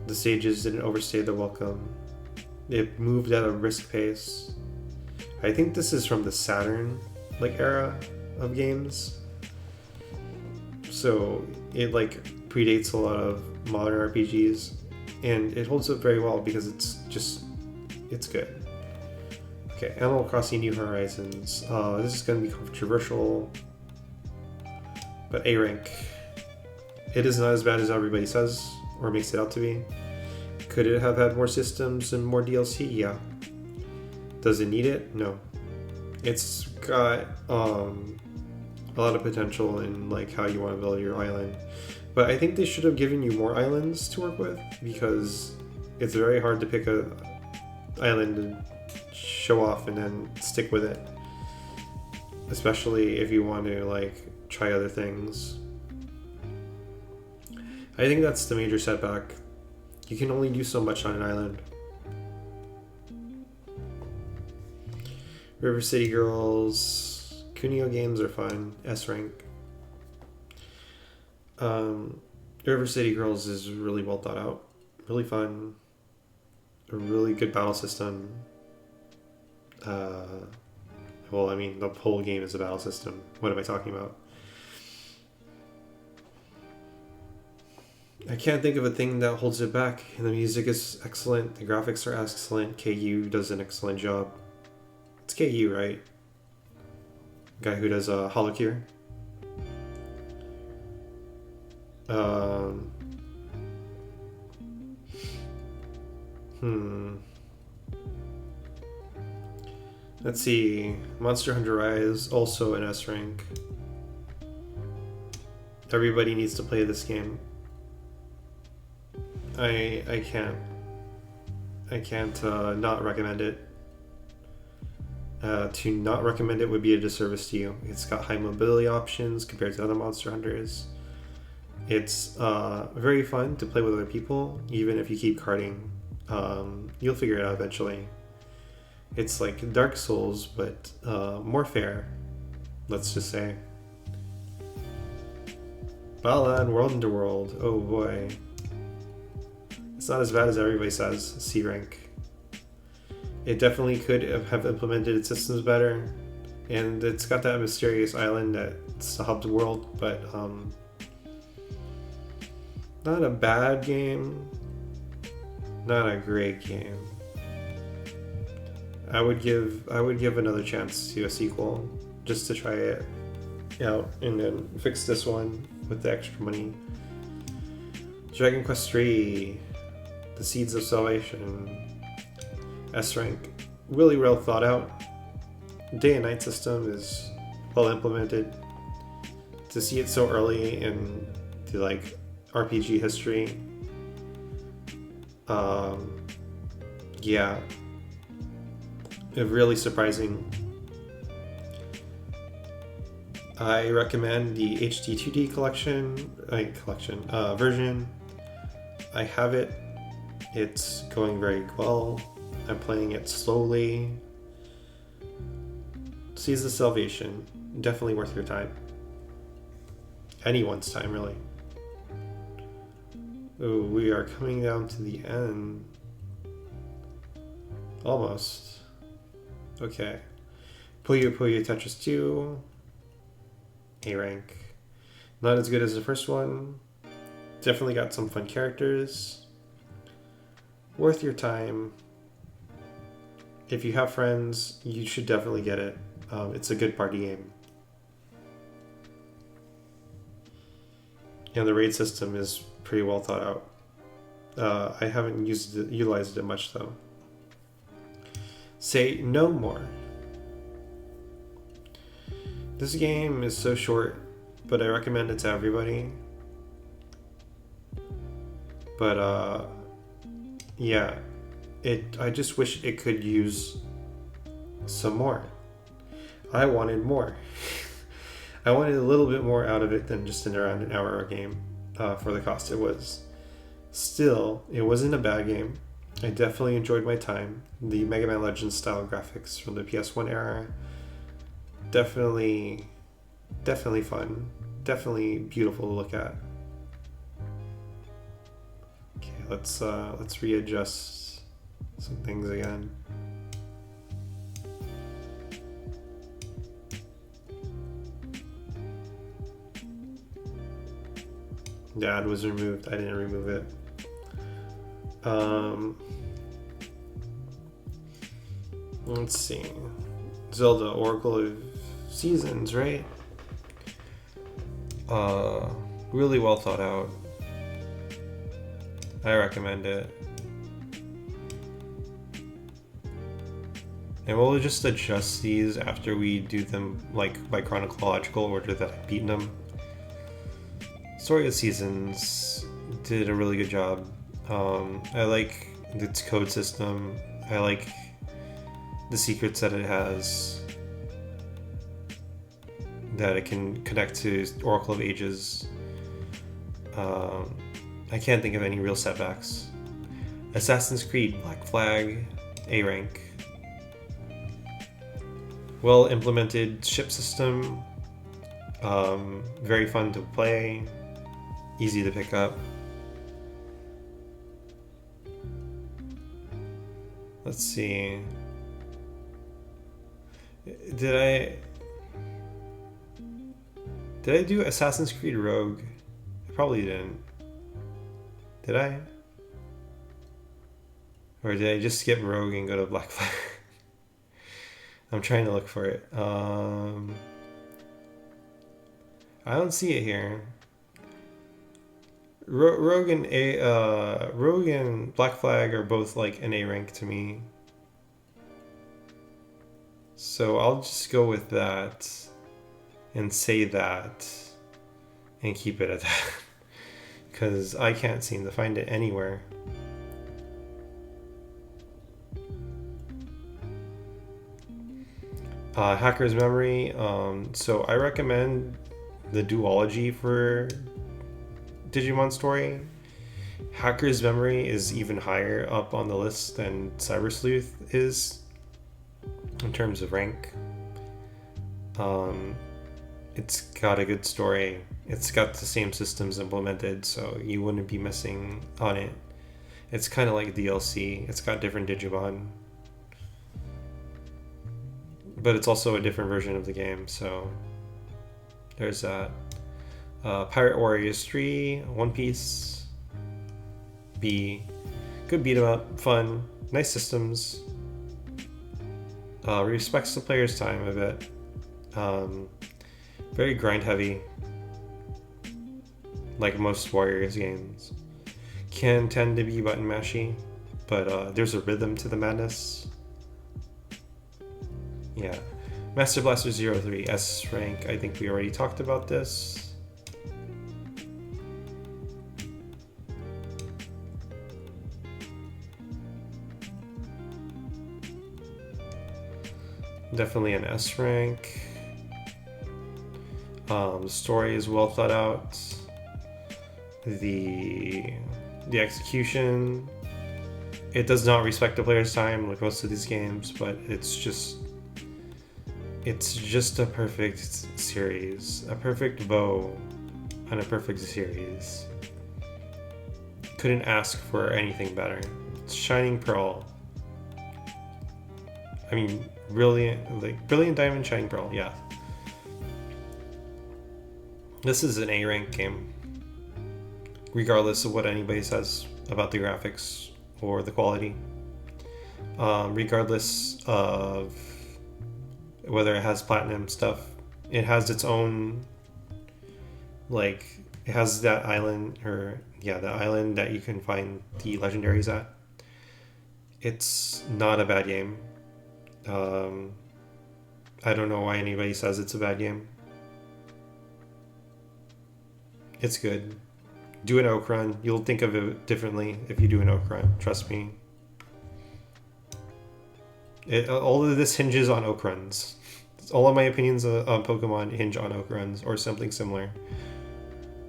The stages didn't overstay their welcome. It moved at a brisk pace. I think this is from the Saturn era of games. So it predates a lot of modern RPGs, and it holds up very well because it's good. Okay, Animal Crossing New Horizons. This is going to be controversial, but A rank. It is not as bad as everybody says or makes it out to be. Could it have had more systems and more DLC? Yeah. Does it need it? No. It's got a lot of potential in how you want to build your island. But I think they should have given you more islands to work with, because it's very hard to pick a island and show off and then stick with it. Especially if you want to try other things. I think that's the major setback. You can only do so much on an island. River City Girls, Kunio games are fun. S rank. River City Girls is really well thought out, really fun, a really good battle system. Well, I mean, the whole game is a battle system. What am I talking about? I can't think of a thing that holds it back. The music is excellent. The graphics are excellent. KU does an excellent job. It's KU, right? Guy who does Holocure. Let's see. Monster Hunter Rise, also an S rank. Everybody needs to play this game. I can't not recommend it. To not recommend it would be a disservice to you. It's got high mobility options compared to other Monster Hunters. It's very fun to play with other people, even if you keep carding. You'll figure it out eventually. It's like Dark Souls, but more fair, let's just say. Balan World into World. Oh boy. It's not as bad as everybody says. C rank. It definitely could have implemented its systems better, and it's got that mysterious island that's the hub world, but not a bad game, not a great game. I would give another chance to a sequel just to try it out and then fix this one with the extra money. Dragon Quest III, The Seeds of Salvation, S rank, really well thought out. Day and night system is well implemented. To see it so early in the like RPG history, yeah, really surprising. I recommend the HD 2D version. I have it. It's going very well. I'm playing it slowly. Seeds of Salvation, definitely worth your time. Anyone's time, really. Oh, we are coming down to the end. Almost. Okay. Puyo Puyo Tetris 2. A rank. Not as good as the first one. Definitely got some fun characters. Worth your time. If you have friends, you should definitely get it. It's a good party game. And the raid system is pretty well thought out. I haven't utilized it much though. Say No More. This game is so short, but I recommend it to everybody. But yeah, I just wish it could use some more. I wanted more. I wanted a little bit more out of it than just around an hour game for the cost it was. Still, it wasn't a bad game. I definitely enjoyed my time. The Mega Man Legends style graphics from the PS1 era, definitely fun. Definitely beautiful to look at. Okay, let's readjust some things again. The ad was removed. I didn't remove it. Let's see. Zelda Oracle of Seasons, right? Really well thought out. I recommend it. And we'll just adjust these after we do them like by chronological order that I've beaten them. Story of Seasons did a really good job. I like its code system. I like the secrets that it has, that it can connect to Oracle of Ages. I can't think of any real setbacks. Assassin's Creed Black Flag, A rank. Well implemented ship system. Very fun to play. Easy to pick up. Let's see. Did I do Assassin's Creed Rogue? I probably didn't. Did I? Or did I just skip Rogue and go to Black Flag? I'm trying to look for it. I don't see it here. Rogue and Black Flag are both like an A rank to me. So I'll just go with that and say that and keep it at that. Because I can't seem to find it anywhere. Hacker's Memory. So I recommend the duology for Digimon Story. Hacker's Memory is even higher up on the list than Cyber Sleuth is in terms of rank. It's got a good story. It's got the same systems implemented, so you wouldn't be missing on it. It's kind of like DLC. It's got different Digimon. but it's also a different version of the game. So there's that. Pirate Warriors 3, One Piece, B. Good beat 'em up, fun, nice systems. Respects the player's time a bit. Very grind heavy, like most Warriors games. Can tend to be button mashy, but there's a rhythm to the madness. Yeah. Master Blaster 03, S rank. I think we already talked about this. Definitely an S rank. The story is well thought out. The execution, it does not respect the player's time like most of these games, but it's just a perfect series, a perfect bow on a perfect series. Couldn't ask for anything better. It's Shining Pearl. I mean, Brilliant Diamond, Shining Pearl, yeah. This is an A rank game, regardless of what anybody says about the graphics or the quality. Regardless of whether it has platinum stuff, it has its own, like, it has that island, the island that you can find the legendaries at. It's not a bad game. I don't know why anybody says it's a bad game. It's good. Do an oak run. You'll think of it differently if you do an oak run. Trust me. All of this hinges on oak runs. All of my opinions on Pokemon hinge on oak runs or something similar.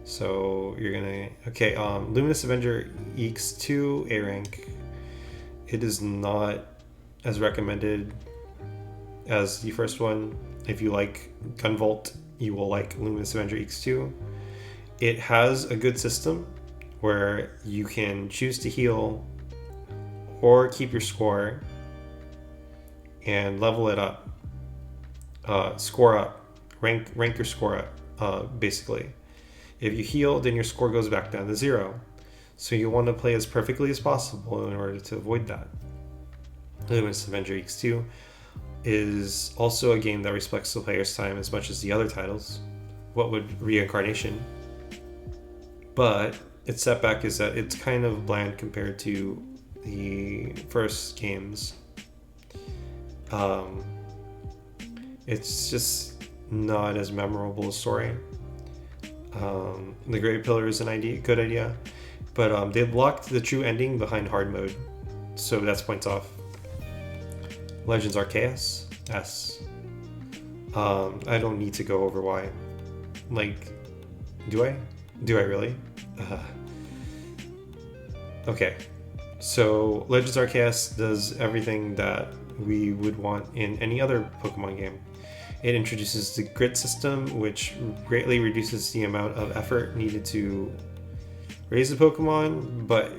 So you're gonna... Okay, Luminous Avenger EX2, A rank. It is not as recommended as the first one. If you like Gunvolt, you will like Luminous Avenger EX2. It has a good system where you can choose to heal or keep your score and level it up, score up, rank your score up, basically. If you heal, then your score goes back down to 0. So you want to play as perfectly as possible in order to avoid that. Luminous Avenger X2 is also a game that respects the player's time as much as the other titles. What would Reincarnation? But its setback is that it's kind of bland compared to the first games. It's just not as memorable a story. The Great Pillar is good idea, but they blocked the true ending behind hard mode, so that's points off. Legends Arceus, S. I don't need to go over why. Like, do I? Do I really? Okay, so Legends Arceus does everything that we would want in any other Pokemon game. It introduces the grid system, which greatly reduces the amount of effort needed to raise a Pokemon, but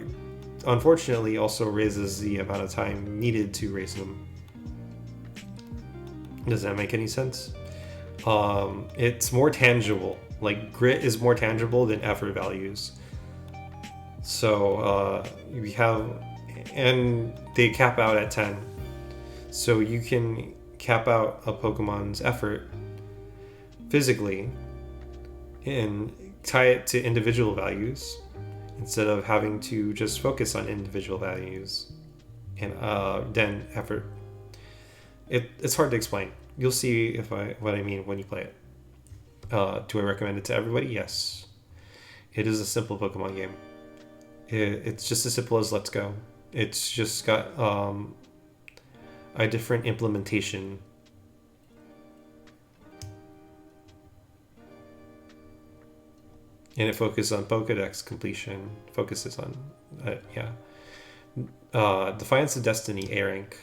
unfortunately also raises the amount of time needed to raise them. Does that make any sense? It's more tangible. Like, grit is more tangible than effort values. So we have, and they cap out at 10. So you can cap out a Pokemon's effort physically and tie it to individual values instead of having to just focus on individual values and then effort. It's hard to explain. You'll see what I mean when you play it. Do I recommend it to everybody? Yes. It is a simple Pokemon game. It's just as simple as Let's Go. It's just got a different implementation. And it focuses on Pokedex completion. Focuses on, Defiance of Destiny, A rank.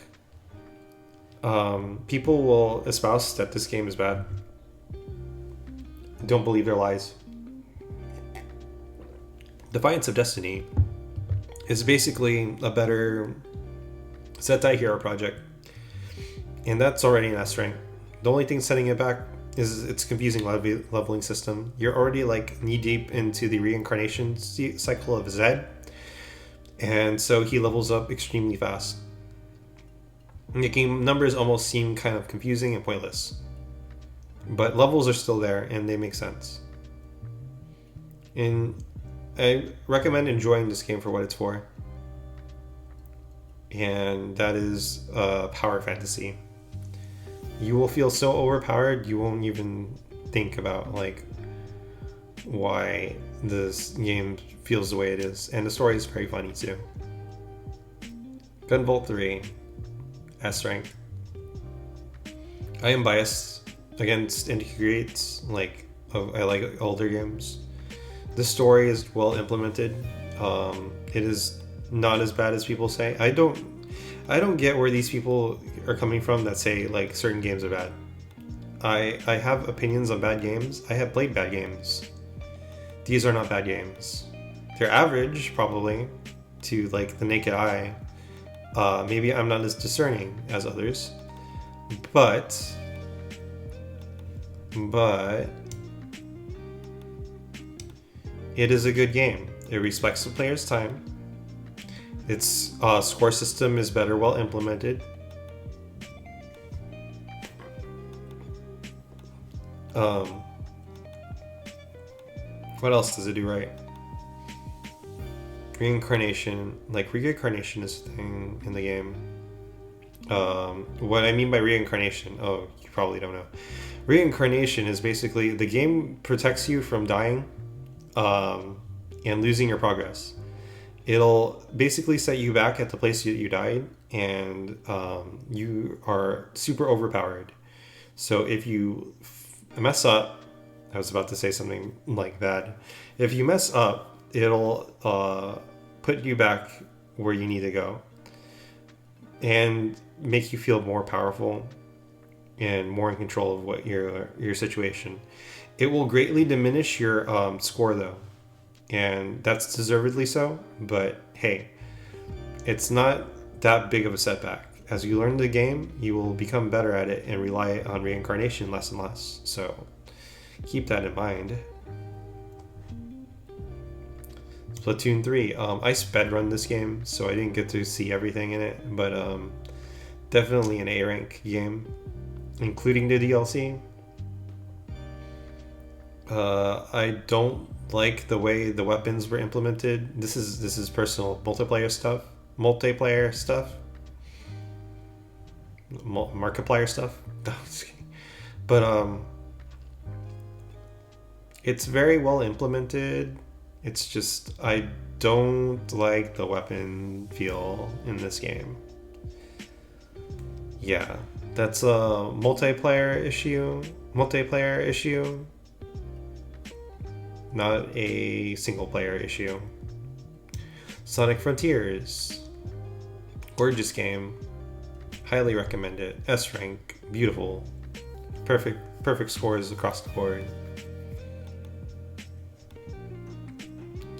People will espouse that this game is bad. Don't believe their lies. Defiance of Destiny is basically a better Sentai Hero project. and that's already an S rank. The only thing setting it back is its confusing leveling system. You're already like knee deep into the reincarnation cycle of Zed, and so he levels up extremely fast. The game numbers almost seem kind of confusing and pointless, but levels are still there and they make sense. And I recommend enjoying this game for what it's for, and that is power fantasy. You will feel so overpowered you won't even think about like why this game feels the way it is, and the story is very funny too. Gunvolt 3, S rank. I am biased against indie creates. Like I like older games. The story is well implemented. It is not as bad as people say. I don't get where these people are coming from that say like certain games are bad. I have opinions on bad games. I have played bad games. These are not bad games. They're average probably to like the naked eye. Maybe I'm not as discerning as others, but it is a good game. It respects the player's time. Its score system is better well implemented. What else does it do right? Reincarnation. Like, reincarnation is a thing in the game. What I mean by reincarnation, oh, you probably don't know. Reincarnation is basically the game protects you from dying and losing your progress. It'll basically set you back at the place you died, and you are super overpowered. So if you mess up, I was about to say something like that. If you mess up, it'll put you back where you need to go and make you feel more powerful and more in control of what your situation. It will greatly diminish your score though, and that's deservedly so, but hey, it's not that big of a setback. As you learn the game, you will become better at it and rely on reincarnation less and less, so keep that in mind. Splatoon 3, I sped run this game, so I didn't get to see everything in it, but definitely an A rank game, including the DLC. I don't like the way the weapons were implemented. This is personal multiplayer stuff, markiplier stuff. No, just kidding. But it's very well implemented. It's just I don't like the weapon feel in this game. Yeah, that's a multiplayer issue, not a single player issue. Sonic Frontiers, gorgeous game, highly recommend it. S rank, beautiful, perfect scores across the board.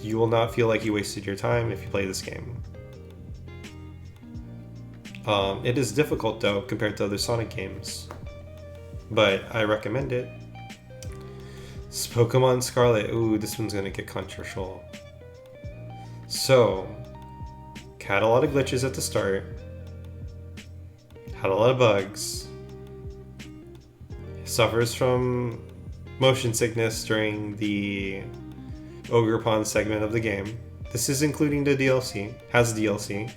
You will not feel like you wasted your time if you play this game. It is difficult though compared to other Sonic games, but I recommend it. It's Pokemon Scarlet. Ooh, this one's gonna get controversial. So, had a lot of glitches at the start, had a lot of bugs, suffers from motion sickness during the Ogre Pond segment of the game. This is including the DLC, has DLC.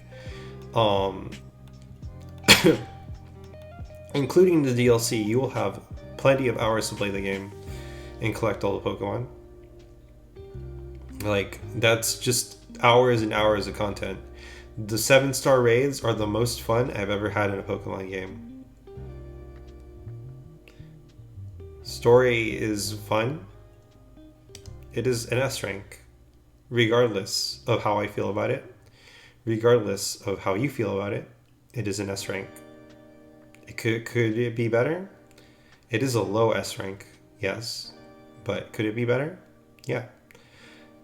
Including the DLC, you will have plenty of hours to play the game and collect all the Pokemon. Like, that's just hours and hours of content. The 7-star raids are the most fun I've ever had in a Pokemon game. Story is fun. It is an S rank, regardless of how I feel about it. Regardless of how you feel about it, it is an S rank. Could it be better? It is a low S rank, yes. But could it be better? Yeah.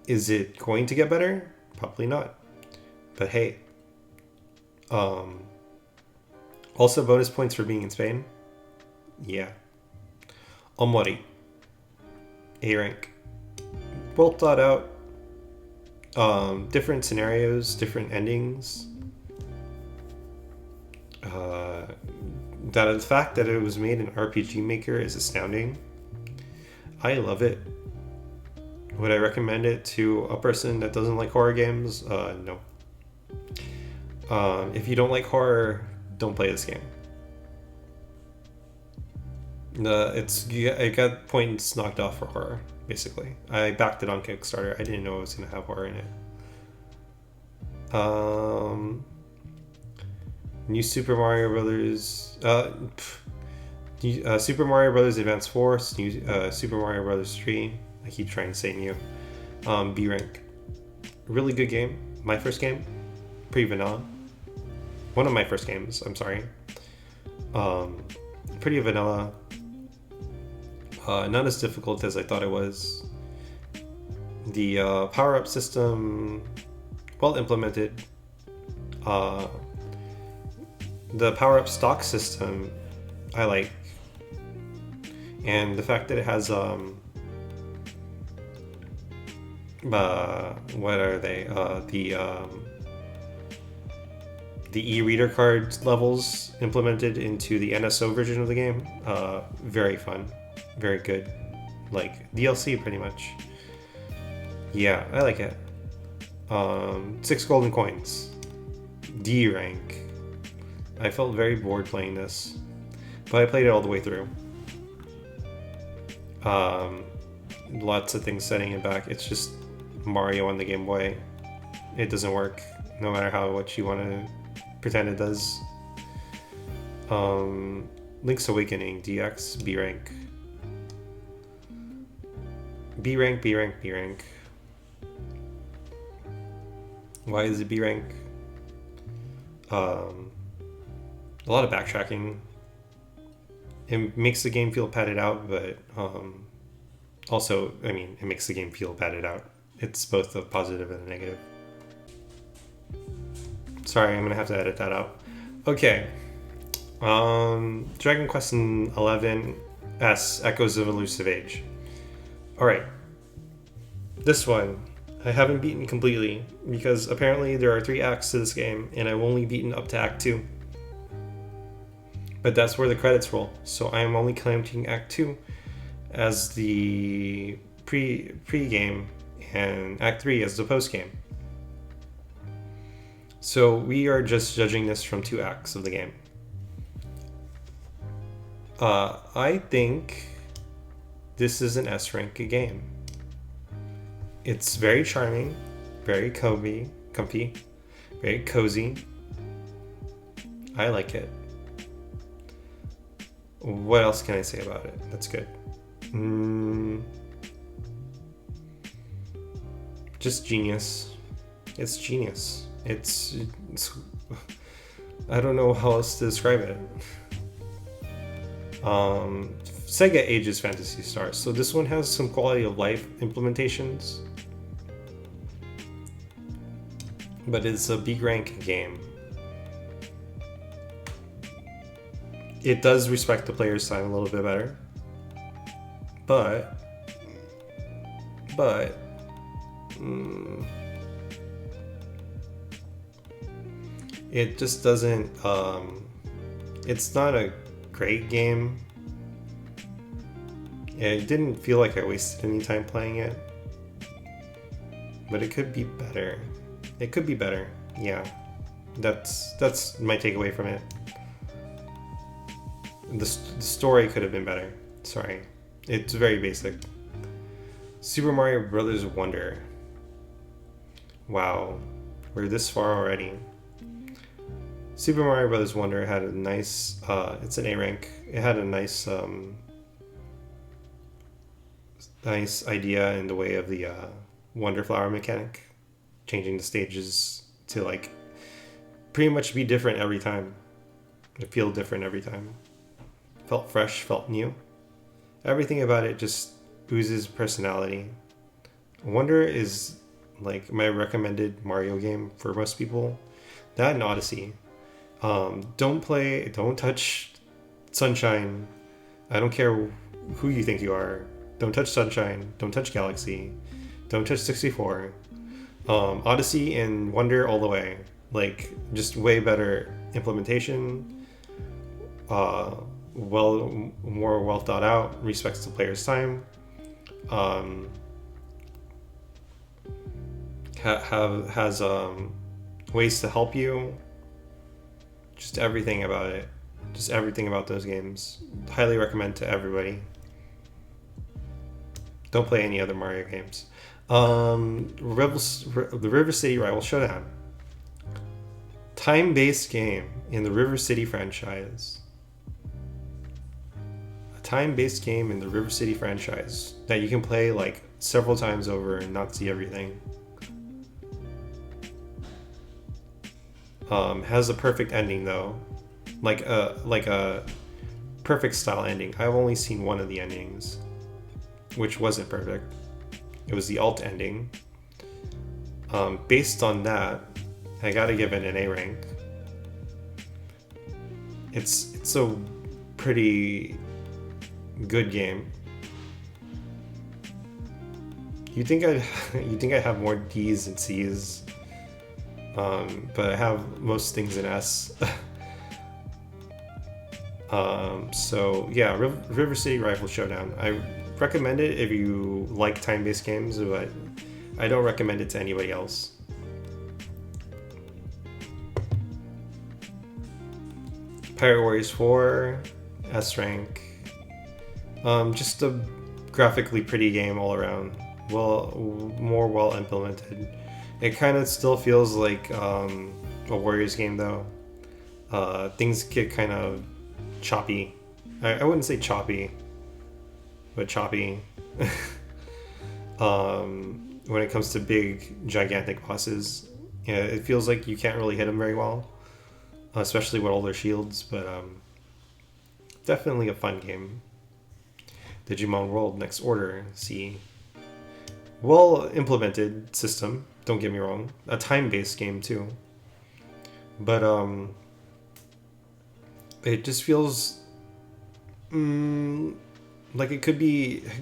Is it going to get better? Probably not. But hey, all Also bonus points for being in Spain. Yeah. Omori. A rank. Well thought out. Different scenarios, different endings. The fact that it was made in RPG Maker is astounding. I love it. Would I recommend it to a person that doesn't like horror games? No. If you don't like horror, don't play this game. It got points knocked off for horror, basically. I backed it on Kickstarter. I didn't know it was going to have horror in it. New Super Mario Brothers. Super Mario Brothers Advance Force. New Super Mario Brothers 3. I keep trying to say new. B rank. Really good game. My first game. Pretty vanilla. One of my first games, I'm sorry. Pretty vanilla. Not as difficult as I thought it was. The power-up system, well implemented. The power-up stock system, I like. And the fact that it has what are they? The e-reader card levels implemented into the NSO version of the game. Very fun, very good, like DLC pretty much. Yeah, I like it. 6 golden coins. D rank. I felt very bored playing this, but I played it all the way through. Lots of things setting it back. It's just Mario on the Game Boy. It doesn't work, no matter what you want to pretend it does. Link's Awakening, DX, B rank. B rank, B rank, B rank. Why is it B rank? A lot of backtracking. It makes the game feel padded out, but also, I mean, it makes the game feel padded out. It's both a positive and a negative. Sorry, I'm gonna have to edit that out. Okay. Dragon Quest XI S Echoes of Elusive Age. Alright. This one, I haven't beaten completely because apparently there are 3 acts to this game and I've only beaten up to Act 2. But that's where the credits roll, so I am only counting Act 2 as the pre-game and Act 3 as the post-game. So we are just judging this from 2 acts of the game. I think this is an S rank game. It's very charming, very comfy, very cozy. I like it. What else can I say about it? That's good. Just genius. It's genius. It's I don't know how else to describe it. Sega ages Phantasy Star, so this one has some quality of life implementations, but it's a B rank game. It does respect the player's time a little bit better, but it just doesn't. It's not a great game. It didn't feel like I wasted any time playing it, but it could be better. It could be better. Yeah, that's my takeaway from it. The story could have been better. Sorry, it's very basic. Super Mario Brothers Wonder. Wow, we're this far already. Super Mario Brothers Wonder had a nice. It's an A rank. It had a nice idea in the way of the Wonder Flower mechanic, changing the stages to like pretty much be different every time. It feel different every time. Felt fresh, felt new. Everything about it just oozes personality. Wonder is like my recommended Mario game for most people. That and Odyssey. Don't touch Sunshine. I don't care who you think you are. Don't touch Sunshine. Don't touch Galaxy. Don't touch 64. Odyssey and Wonder all the way. Like, just way better implementation. More well thought out. Respects the player's time. Has ways to help you. Just everything about it. Just everything about those games. Highly recommend to everybody. Don't play any other Mario games. The River City Rival Showdown. Time-based game in the River City franchise. A time-based game in the River City franchise that you can play like several times over and not see everything. Has a perfect ending though, like a perfect style ending. I've only seen one of the endings, which wasn't perfect. It was the alt ending. Based on that, I gotta give it an A rank. It's a pretty good game. You think I'd have more D's and C's, but I have most things in S. So yeah, River City Rival Showdown. I recommend it if you like time-based games, but I don't recommend it to anybody else. Pirate Warriors 4, S rank. Just a graphically pretty game all around. More well implemented. It kind of still feels like a Warriors game though. Things get kind of choppy. I wouldn't say choppy, but choppy. When it comes to big, gigantic bosses, yeah, it feels like you can't really hit them very well, especially with all their shields. But definitely a fun game. Digimon World Next Order. See, well implemented system. Don't get me wrong. A time-based game too. But it just feels like it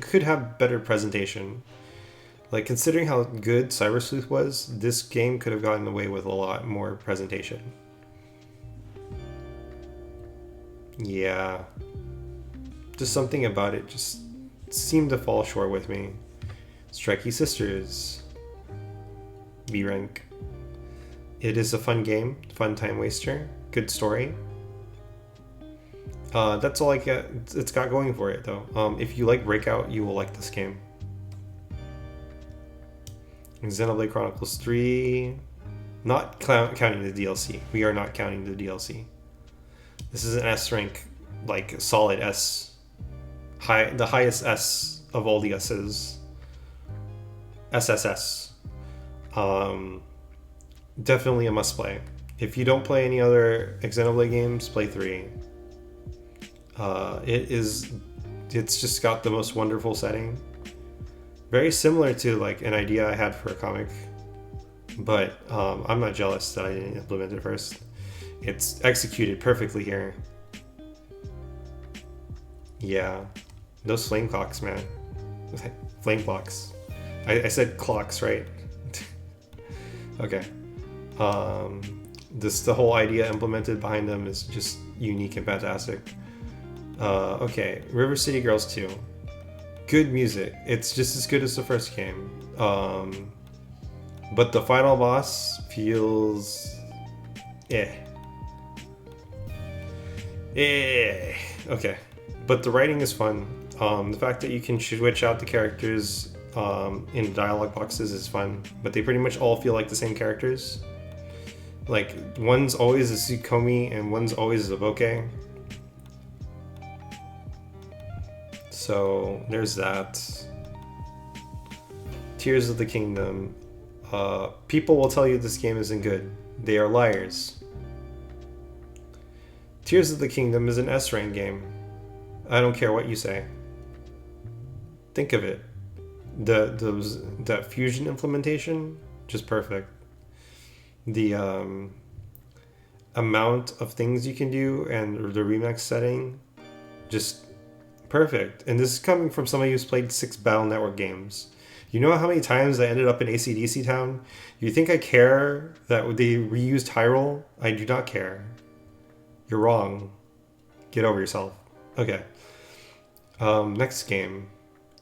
could have better presentation. Like, considering how good Cyber Sleuth was, this game could have gotten away with a lot more presentation. Yeah. Just something about it just seemed to fall short with me. Strikey Sisters. B rank. It is a fun game, fun time waster, good story. That's all it's got going for it though. If you like Breakout, you will like this game. Xenoblade Chronicles 3, not counting the DLC. We are not counting the DLC. This is an S rank, like solid S, the highest S of all the S's. SSS. Definitely a must play. If you don't play any other Xenoblade games, play 3. It's just got the most wonderful setting. Very similar to like an idea I had for a comic, but I'm not jealous that I didn't implement it first. It's executed perfectly here. Yeah, those flame clocks, man. Flame clocks. I said clocks, right? Okay. The whole idea implemented behind them is just unique and fantastic. Okay, River City Girls 2. Good music. It's just as good as the first game. But the final boss feels... Okay. But the writing is fun. The fact that you can switch out the characters in dialogue boxes is fun. But they pretty much all feel like the same characters. Like, one's always a Tsukomi and one's always a Bokeh. So there's that. Tears of the Kingdom. People will tell you this game isn't good. They are liars. Tears of the Kingdom is an S-rank game. I don't care what you say. Think of it. That fusion implementation, just perfect. amount of things you can do and the remix setting, just perfect. And this is coming from somebody who's played 6 Battle Network games. You know how many times I ended up in AC/DC Town? You think I care that they reused Hyrule? I do not care. You're wrong. Get over yourself. Okay. Next game.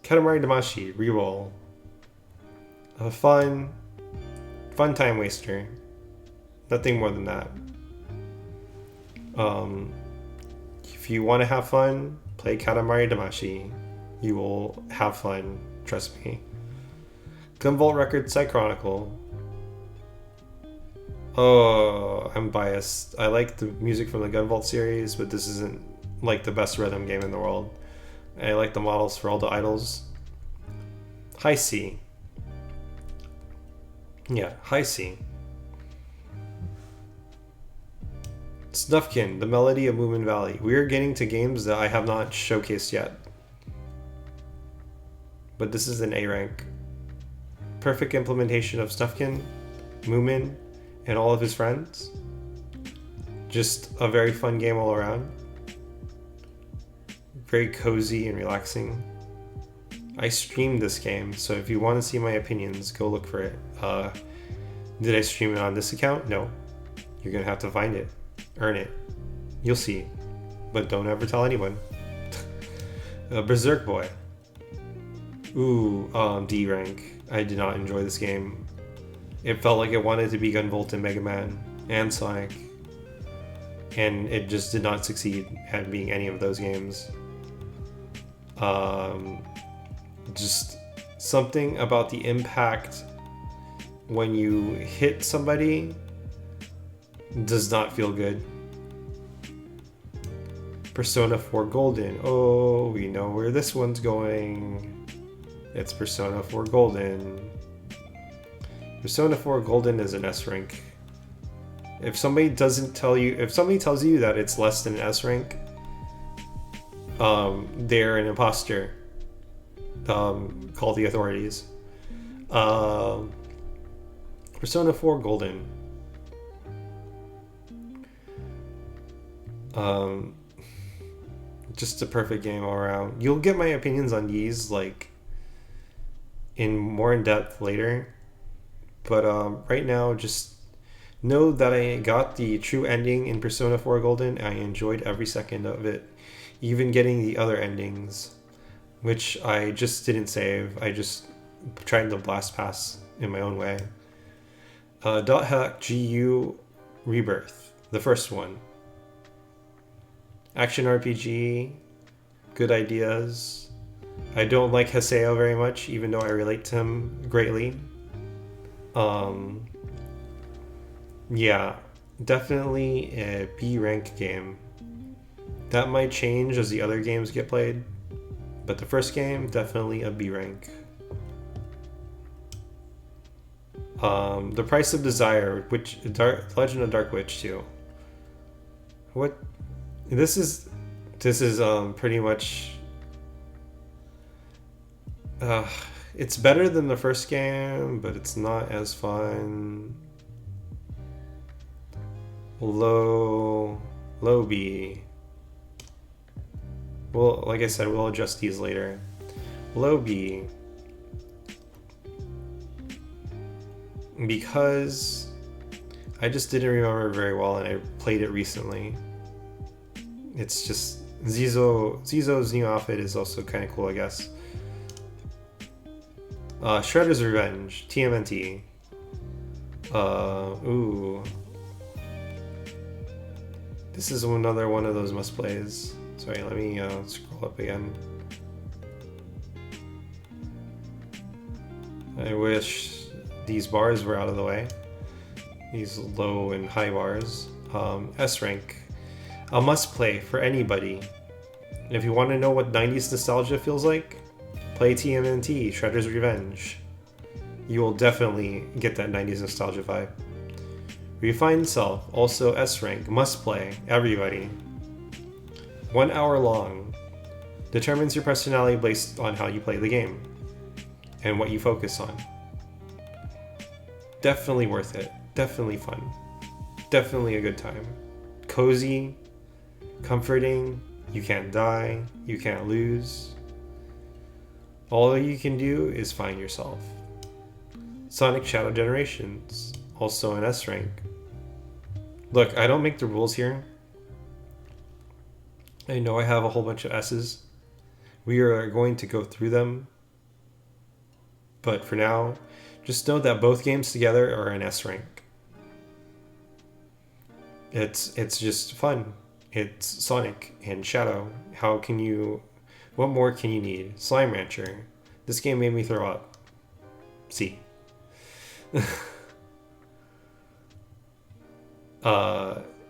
Katamari Damacy, reroll. A fun time waster. Nothing more than that. If you want to have fun, play Katamari Damacy. You will have fun, trust me. Gunvolt Records Side Chronicle. Oh, I'm biased. I like the music from the Gunvolt series, but this isn't like the best rhythm game in the world. I like the models for all the idols. High C. Yeah, High C. Snufkin, The Melody of Moomin Valley. We are getting to games that I have not showcased yet. But this is an A rank. Perfect implementation of Snufkin, Moomin, and all of his friends. Just a very fun game all around. Very cozy and relaxing. I streamed this game, so if you want to see my opinions, go look for it. Did I stream it on this account? No. You're gonna have to find it. Earn it. You'll see. But don't ever tell anyone. Berserk Boy. Ooh, D rank. I did not enjoy this game. It felt like it wanted to be Gunvolt and Mega Man and Sonic. And it just did not succeed at being any of those games. Just something about the impact when you hit somebody does not feel good. Persona 4 Golden. Oh, we know where this one's going. It's Persona 4 Golden. Persona 4 Golden is an S rank. If somebody tells you that it's less than an S rank, they're an imposter. Call the authorities. Persona 4 Golden. Just a perfect game all around. You'll get my opinions on these like more in depth later, but right now just know that I got the true ending in Persona 4 Golden. I enjoyed every second of it, even getting the other endings, which I just didn't save. I just tried to blast pass in my own way. Dot Hack GU Rebirth, the first one. Action RPG, good ideas. I don't like Haseo very much, even though I relate to him greatly. Yeah, definitely a B rank game. That might change as the other games get played, but the first game, definitely a B rank. The Price of Desire, Legend of Dark Witch 2. What? This is pretty much. It's better than the first game, but it's not as fun. Low B. Well, like I said, we'll adjust these later. Low B. Because I just didn't remember very well and I played it recently. It's just Zizo's new outfit is also kind of cool, I guess. Shredder's Revenge, TMNT. Ooh. This is another one of those must plays. Sorry, let me scroll up again. I wish these bars were out of the way. These low and high bars. S rank. A must play for anybody. And if you want to know what 90s nostalgia feels like, play TMNT, Shredder's Revenge. You will definitely get that 90s nostalgia vibe. Refined Self, also S rank, must play, everybody. 1 hour long. Determines your personality based on how you play the game and what you focus on. Definitely worth it. Definitely fun. Definitely a good time. Cozy, comforting, you can't die, you can't lose. All you can do is find yourself. Sonic Shadow Generations, also an S rank. Look, I don't make the rules here. I know I have a whole bunch of S's. We are going to go through them. But for now, just know that both games together are an S rank. It's just fun. It's Sonic and Shadow. What more can you need? Slime Rancher. This game made me throw up. See.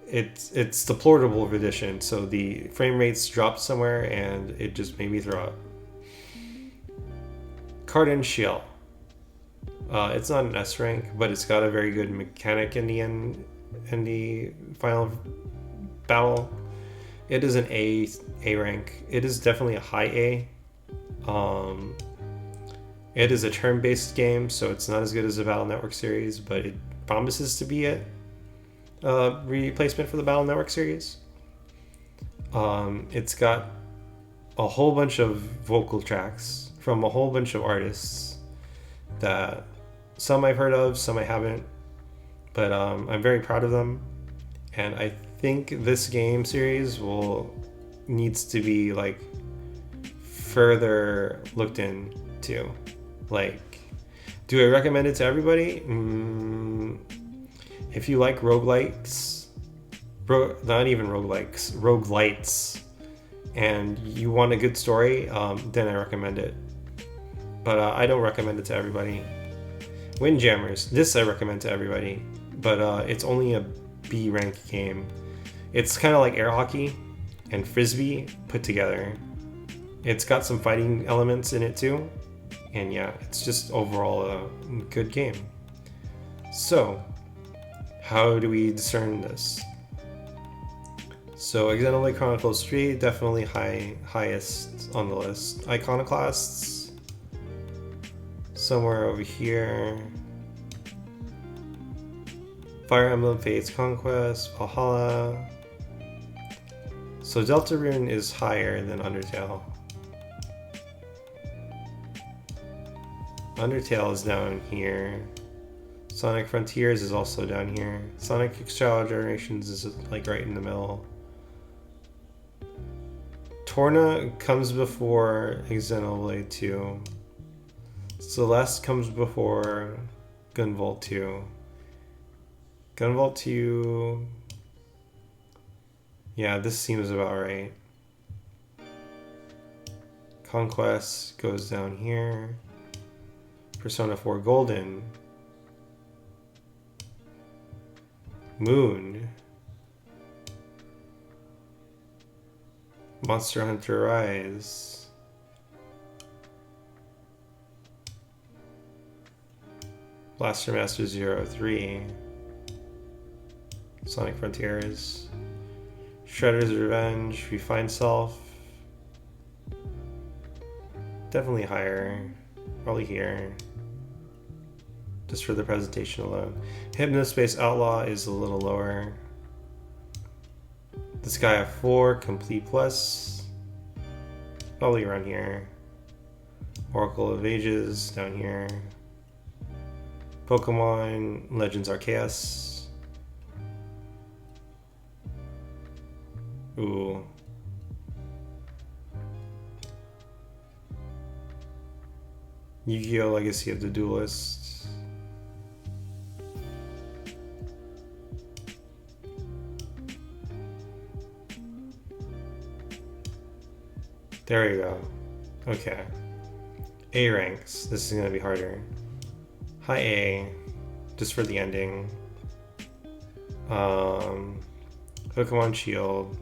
It's the portable edition, so the frame rates dropped somewhere and it just made me throw up. Card and Shell. It's not an S rank, but it's got a very good mechanic in the end, in the final battle. It is an A rank. It is definitely a high A. It is a turn-based game, so it's not as good as the Battle Network series, but it promises to be a replacement for the Battle Network series. It's got a whole bunch of vocal tracks from a whole bunch of artists that some I've heard of, some I haven't, but I'm very proud of them. And I think this game series needs to be like further looked into. Like, do I recommend it to everybody? If you like roguelikes, not even roguelikes, roguelites, and you want a good story, then I recommend it. But I don't recommend it to everybody. Windjammers, this I recommend to everybody, but it's only a B rank game. It's kind of like air hockey and frisbee put together. It's got some fighting elements in it too, and yeah, it's just overall a good game. So, how do we discern this? So, Xenoblade Chronicles 3, definitely highest on the list. Iconoclasts, somewhere over here. Fire Emblem Fates Conquest, Valhalla. So Deltarune is higher than Undertale. Undertale is down here. Sonic Frontiers is also down here. Sonic Shadow Generations is like right in the middle. Torna comes before Xenoblade 2. Celeste comes before Gunvolt 2. Gunvolt 2... Yeah, this seems about right. Conquest goes down here. Persona 4 Golden. Moon. Monster Hunter Rise. Blaster Master 03. Sonic Frontiers. Shredder's Revenge. Refined Self. Definitely higher. Probably here. Just for the presentation alone. Hypnospace Outlaw is a little lower. Disgaea 4 Complete Plus. Probably around here. Oracle of Ages down here. Pokemon Legends Arceus. Ooh. Yu-Gi-Oh! Legacy of the Duelist. There you go. Okay. A ranks. This is going to be harder. High A. Just for the ending. Pokemon Shield.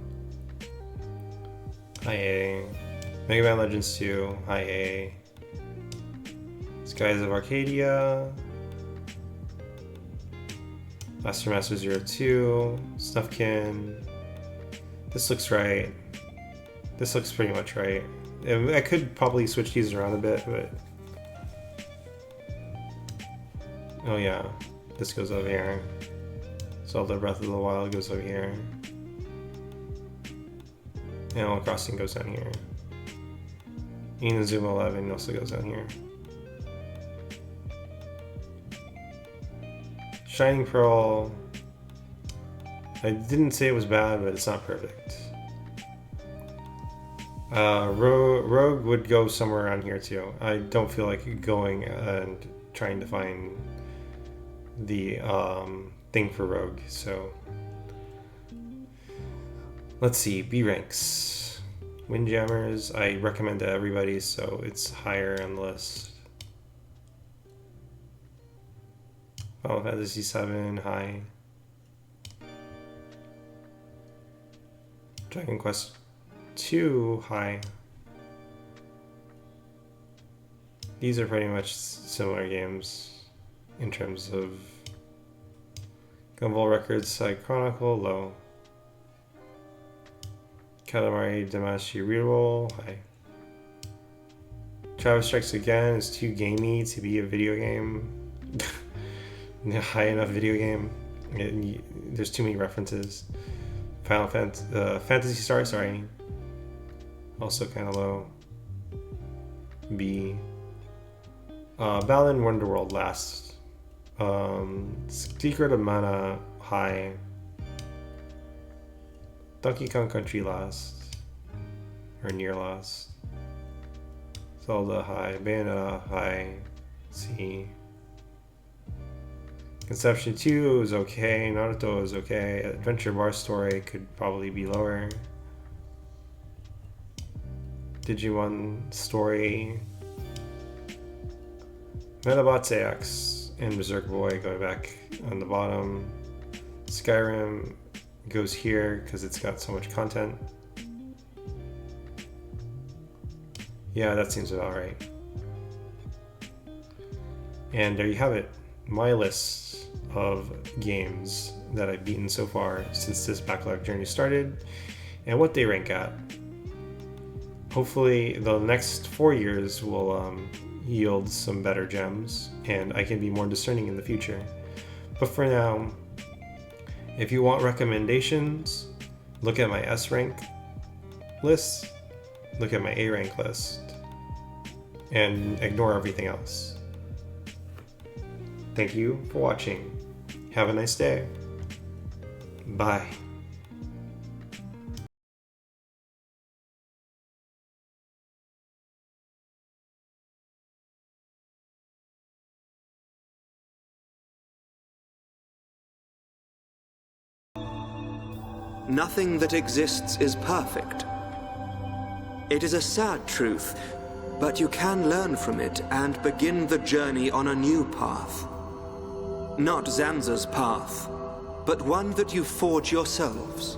High A. Mega Man Legends 2. High A. Skies of Arcadia. Master 02. Snufkin. This looks right. This looks pretty much right. I could probably switch these around a bit, but... Oh yeah, this goes over here. Zelda Breath of the Wild goes over here. Animal Crossing goes down here. Inazuma 11 also goes down here. Shining Pearl, I didn't say it was bad, but it's not perfect. Rogue would go somewhere around here too. I don't feel like going and trying to find the thing for Rogue, so let's see. B ranks. Windjammers, I recommend to everybody, so it's higher on the list. Final Fantasy VII, high. Dragon Quest 2, high. These are pretty much similar games in terms of Gumball Records Side Chronicle, low. Katamari Damacy Reroll, high. Travis Strikes Again is too gamey to be a video game. High enough video game. There's too many references. Final Fantasy Star, sorry. Also kind of low. B. Balan Wonderworld last. Secret of Mana, high. Donkey Kong Country last. Or near last. Zelda, high. Bayonetta, high. C. Conception 2 is okay, Naruto is okay, Adventure Bar Story could probably be lower. Digimon Story, Metabots AX, and Berserk Boy going back on the bottom. Skyrim goes here because it's got so much content. Yeah, that seems about right. And there you have it. My list of games that I've beaten so far since this backlog journey started and what they rank at. Hopefully the next 4 years will yield some better gems and I can be more discerning in the future. But for now, if you want recommendations, look at my S rank list, look at my A rank list, and ignore everything else. Thank you for watching. Have a nice day. Bye. Nothing that exists is perfect. It is a sad truth, but you can learn from it and begin the journey on a new path. Not Zanza's path, but one that you forge yourselves.